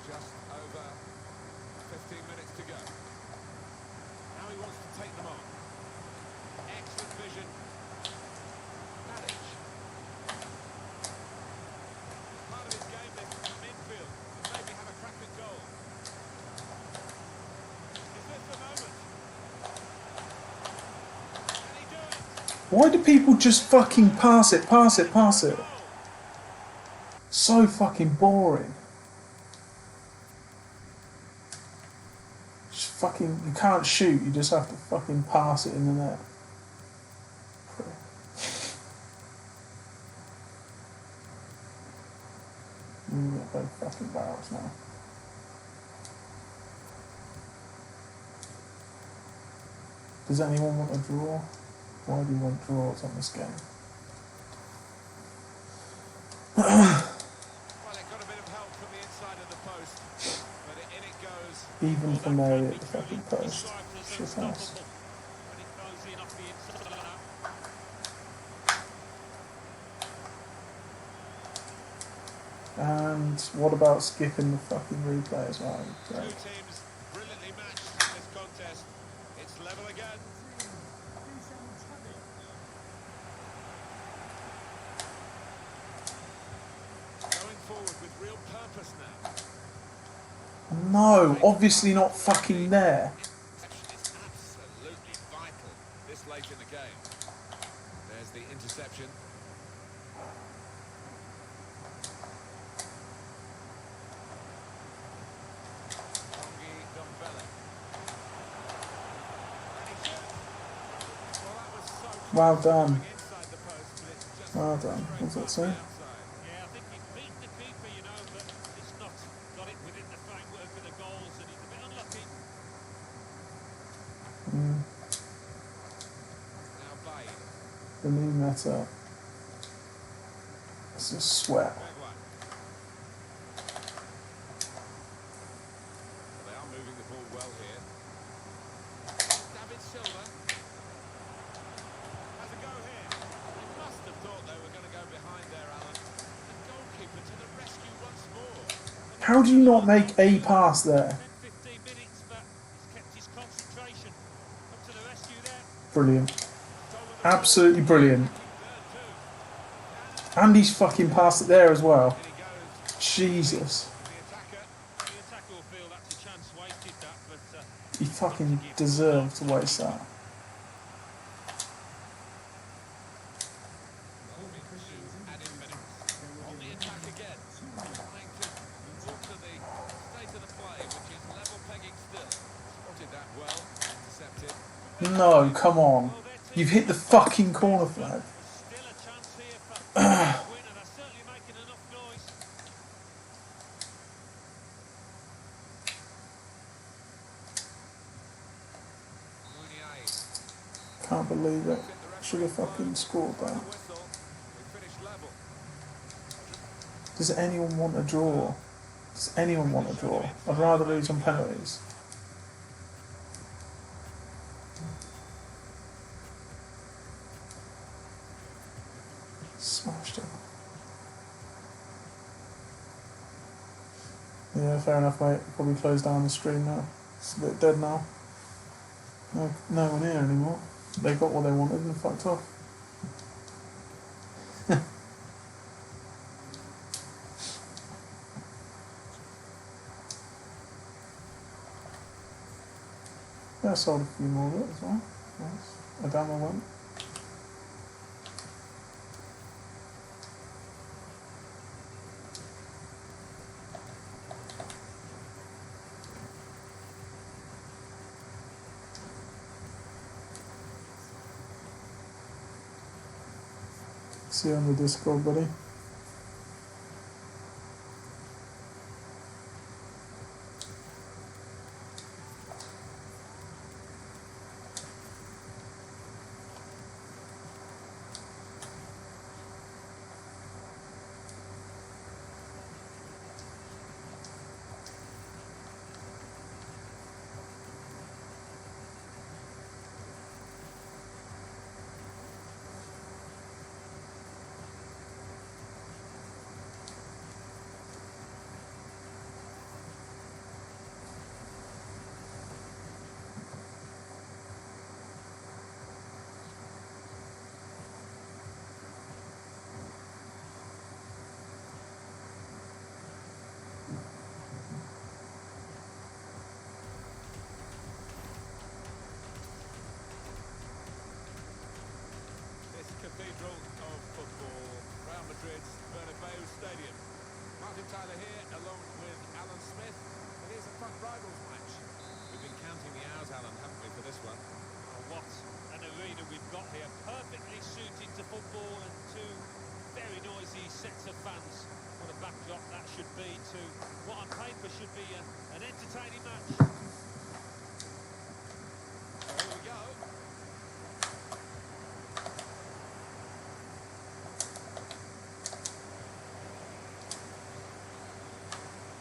Just over 15 minutes to go. Now he wants to take them on. Excellent vision. Tadic. Part of his game this from midfield. And maybe have a crack at goal. Is this the moment? Can he do it? Why do people just fucking pass it? So fucking boring. Just fucking, you can't shoot, you just have to fucking pass it in the net. You get both fucking barrels now. Does anyone want a draw? Why do you want draws on this game? Well, it got a bit of help from the inside of the post, but in it goes. Even from there at the fucking post. Shit house. When it goes in off the inside. And what about skipping the fucking replay as well? Two Great. teams brilliantly matched in this contest. It's level again. Going forward with real purpose now. No, obviously not fucking there. Action is absolutely vital this late in the game. There's the interception. Well done. Well done. What's that say? Yeah, I think he beat the keeper, you know, but he's not got it within the framework of the goals, and he's a bit unlucky. Now Bay. The new meta. It's just sweat. They are moving the ball well here. David Silva has a go here. They must have thought they were going to go behind there, Alan. The goalkeeper to the rescue once more. How do you not make a pass there? 10-15 minutes, but he's kept his concentration. Up to the rescue there. Brilliant. Absolutely brilliant. And he's fucking passed it there as well. Jesus. The attacker will feel that's a chance wasted, that, but He fucking deserved to waste that. Added minutes on the attack again. Trying to alter the state of the play, which is level pegging still. Spotted that well. Intercepted. No, come on. You've hit the fucking corner flag. still a chance here for the winner. They're certainly making enough noise. Mounier. Can't believe it. Should have fucking scored that. Whistle. We finished level. Does anyone want a draw? Does anyone want a draw? I'd rather lose on penalties. Smashed it. Yeah, fair enough, mate. Probably close down the stream now. It's a bit dead now. No one here anymore. They got what they wanted and fucked off. Yeah, I sold a few more of it as well. Nice. Adama went. See you on the Discord, buddy. This cathedral of football, Real Madrid's Bernabeu Stadium. Martin Tyler here, along with Alan Smith. It is a fun rivals match. We've been counting the hours, Alan, haven't we, for this one? Oh, what an arena we've got here. Perfectly suited to football and two very noisy sets of fans. What a backdrop that should be to what on paper should be an entertaining match. So here we go.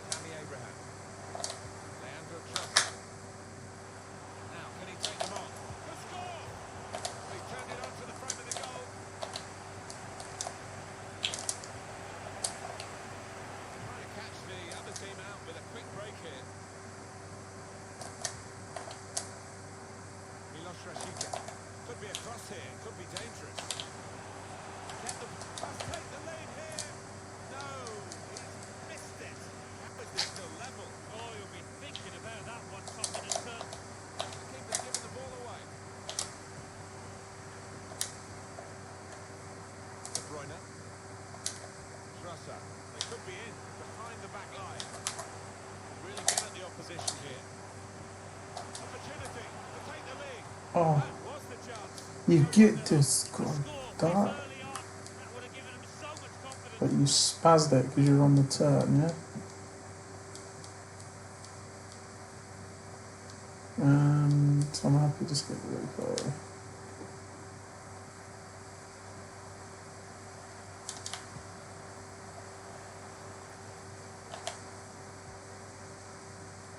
Tammy Abraham. Leandro Trossard. Now, can he take them on? Good score! He turned it onto the frame of the goal. Trying to catch the other team out with a quick break here. Milos Rashica. Oh, That was the chance. you No get 1-0. to The score score this that, early on, that would have given them so much confidence. but you spazzed it because you're on the turn, yeah? And I'm happy to skip the replay.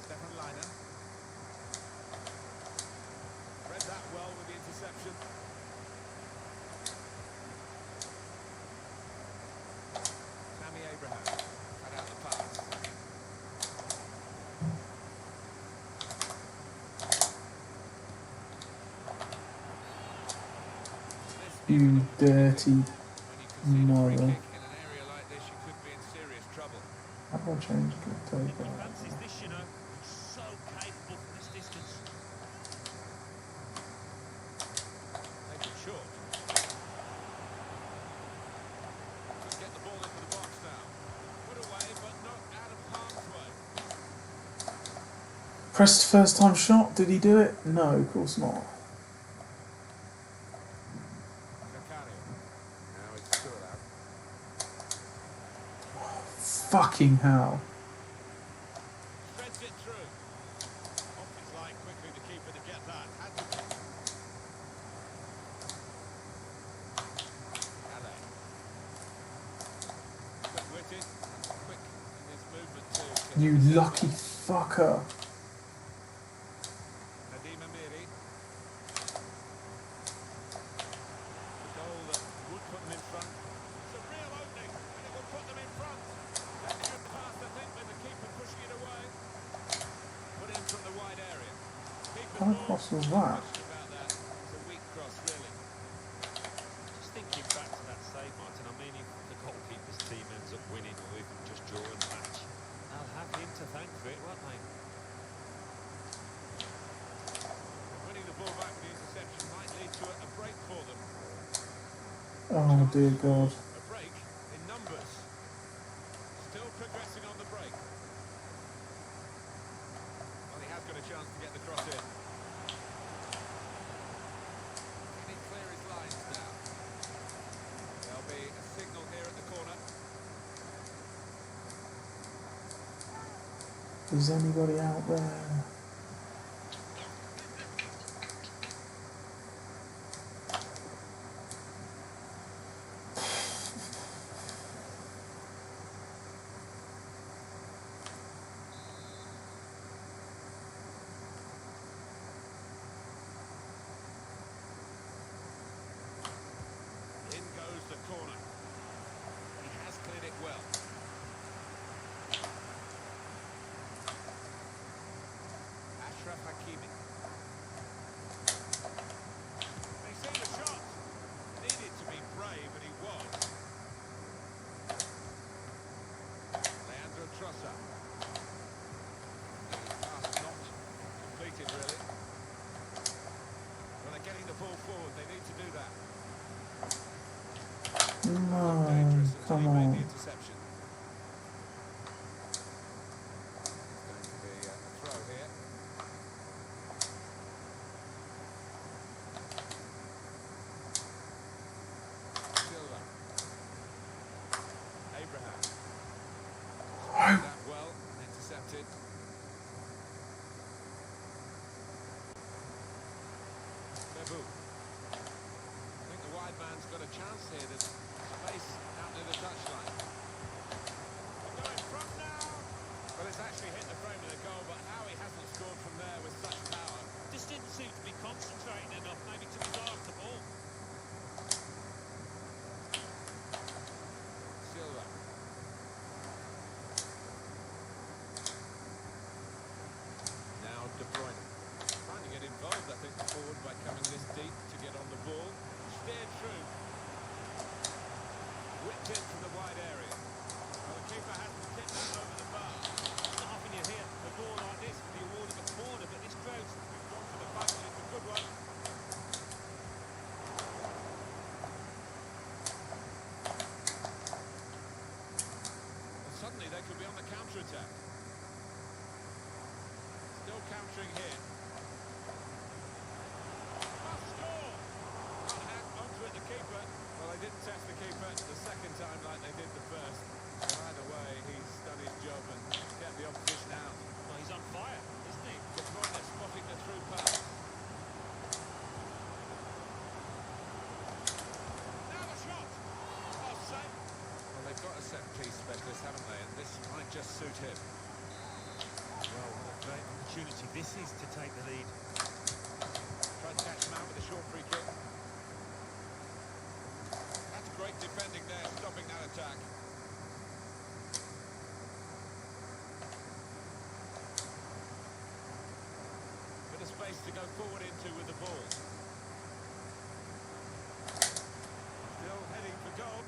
Stefan Leiner. Read that well with the interception. Tammy Abraham cut out the pass. This is an You opportunity. dirty When you concede a free mother. kick in an area like this, you could be in serious trouble. How do I change good take? He fancies this, you know. He's so capable from this distance. Taken short. Could get the ball into the box now. Put away, but not out of harm's way. Pressed first time shot, did he do it? No, of course not. Zakaria. Now it's Surab. Fucking hell. Threads it through. Off his line quickly, the keeper to get that. Had to be. Halle. Quick-witted and quick in his movement too. You Silva. lucky fucker. Nadim Amiri. The goal that would put them in front. It's a real opening, and it will put them in front. Dangerous pass, I think, with the keeper pushing it away. Put in from the wide area. Keeper's How ball, cross was no that? question about that. It's a weak cross, really. Just thinking back to that save, Martin, I mean, if the goalkeeper's team ends up winning or even just drawing the match, they'll have him to thank for it, won't they? Winning the ball back with the interception might lead to a break for them. Oh dear God. A break in numbers. Still progressing on the break. Well, he has got a chance to get the cross in. Can he clear his lines now? There'll be a signal here at the corner. Is anybody out there? In goes the corner. He has cleared it well. Ashraf Hakimi. They see the shot. Needed to be brave, and he was. Leandro Trossard. Pass not completed, really. Well, they're getting the ball forward. They need to do that. No, Dangerous until come he made the on. interception. It's going to be a throw here. Silva. Abraham. Spotted that well and intercepted. Bebu. I think the wide man's got a chance here. There's space out near the touchline. We'll go in front now. Well, it's actually hit the frame of the goal, but how he hasn't scored from there with such power. Just didn't seem to be concentrating enough, maybe took his eye off the ball. Silva. Now De Bruyne. Trying to get involved, I think, forward by coming this deep to get on the ball. Steered through. With opportunity this is to take the lead. Tried to catch him out with a short free kick. That's great defending there, stopping that attack. Bit of space to go forward into with the ball. Still heading for goal.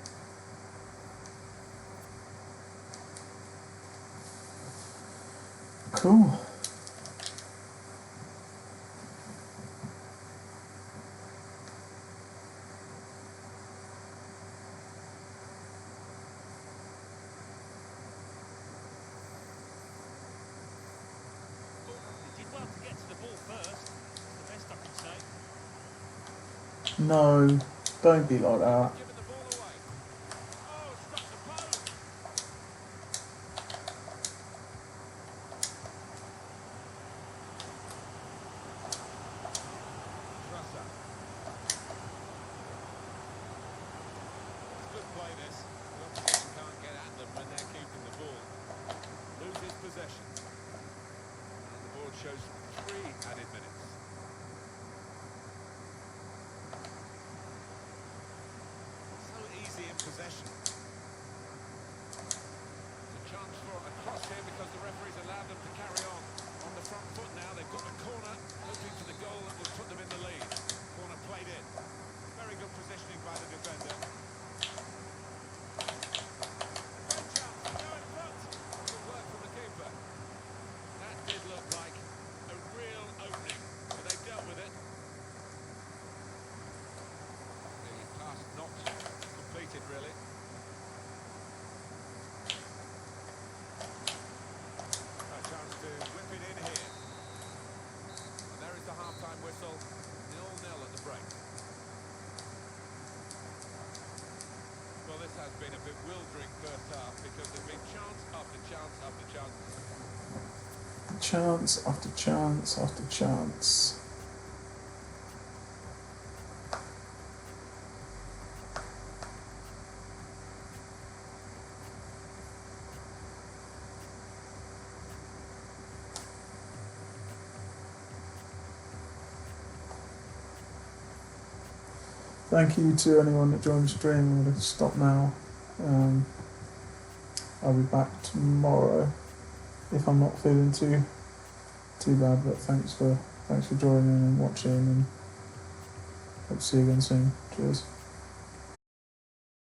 Cool. They did well to get to the ball first. The best I can say. No, don't be like that. Giving the ball away. Oh, struck the post. Trusser. It's good play this. The opposition can't get at them when they're keeping the ball. Loses possession. And the board shows 3 added minutes. So easy in possession. It's a chance for a cross here because the referee's allowed them to carry on. On the front foot now, they've got a corner, hoping for the goal that will put them in the lead. Corner played in. Very good positioning by the defender. Great chance to go in front. Good work from the keeper. That did look like a real opening, but they dealt with it. The pass not completed, really. A chance to whip it in here. And there is the half-time whistle. 0-0 at the break. Well, this has been a bewildering first half because there's been chance after chance after chance. Chance after chance after chance. Thank you to anyone that joined the stream. I'm going to stop now. I'll be back tomorrow if I'm not feeling too bad. But thanks for joining and watching, and hope to see you again soon. Cheers.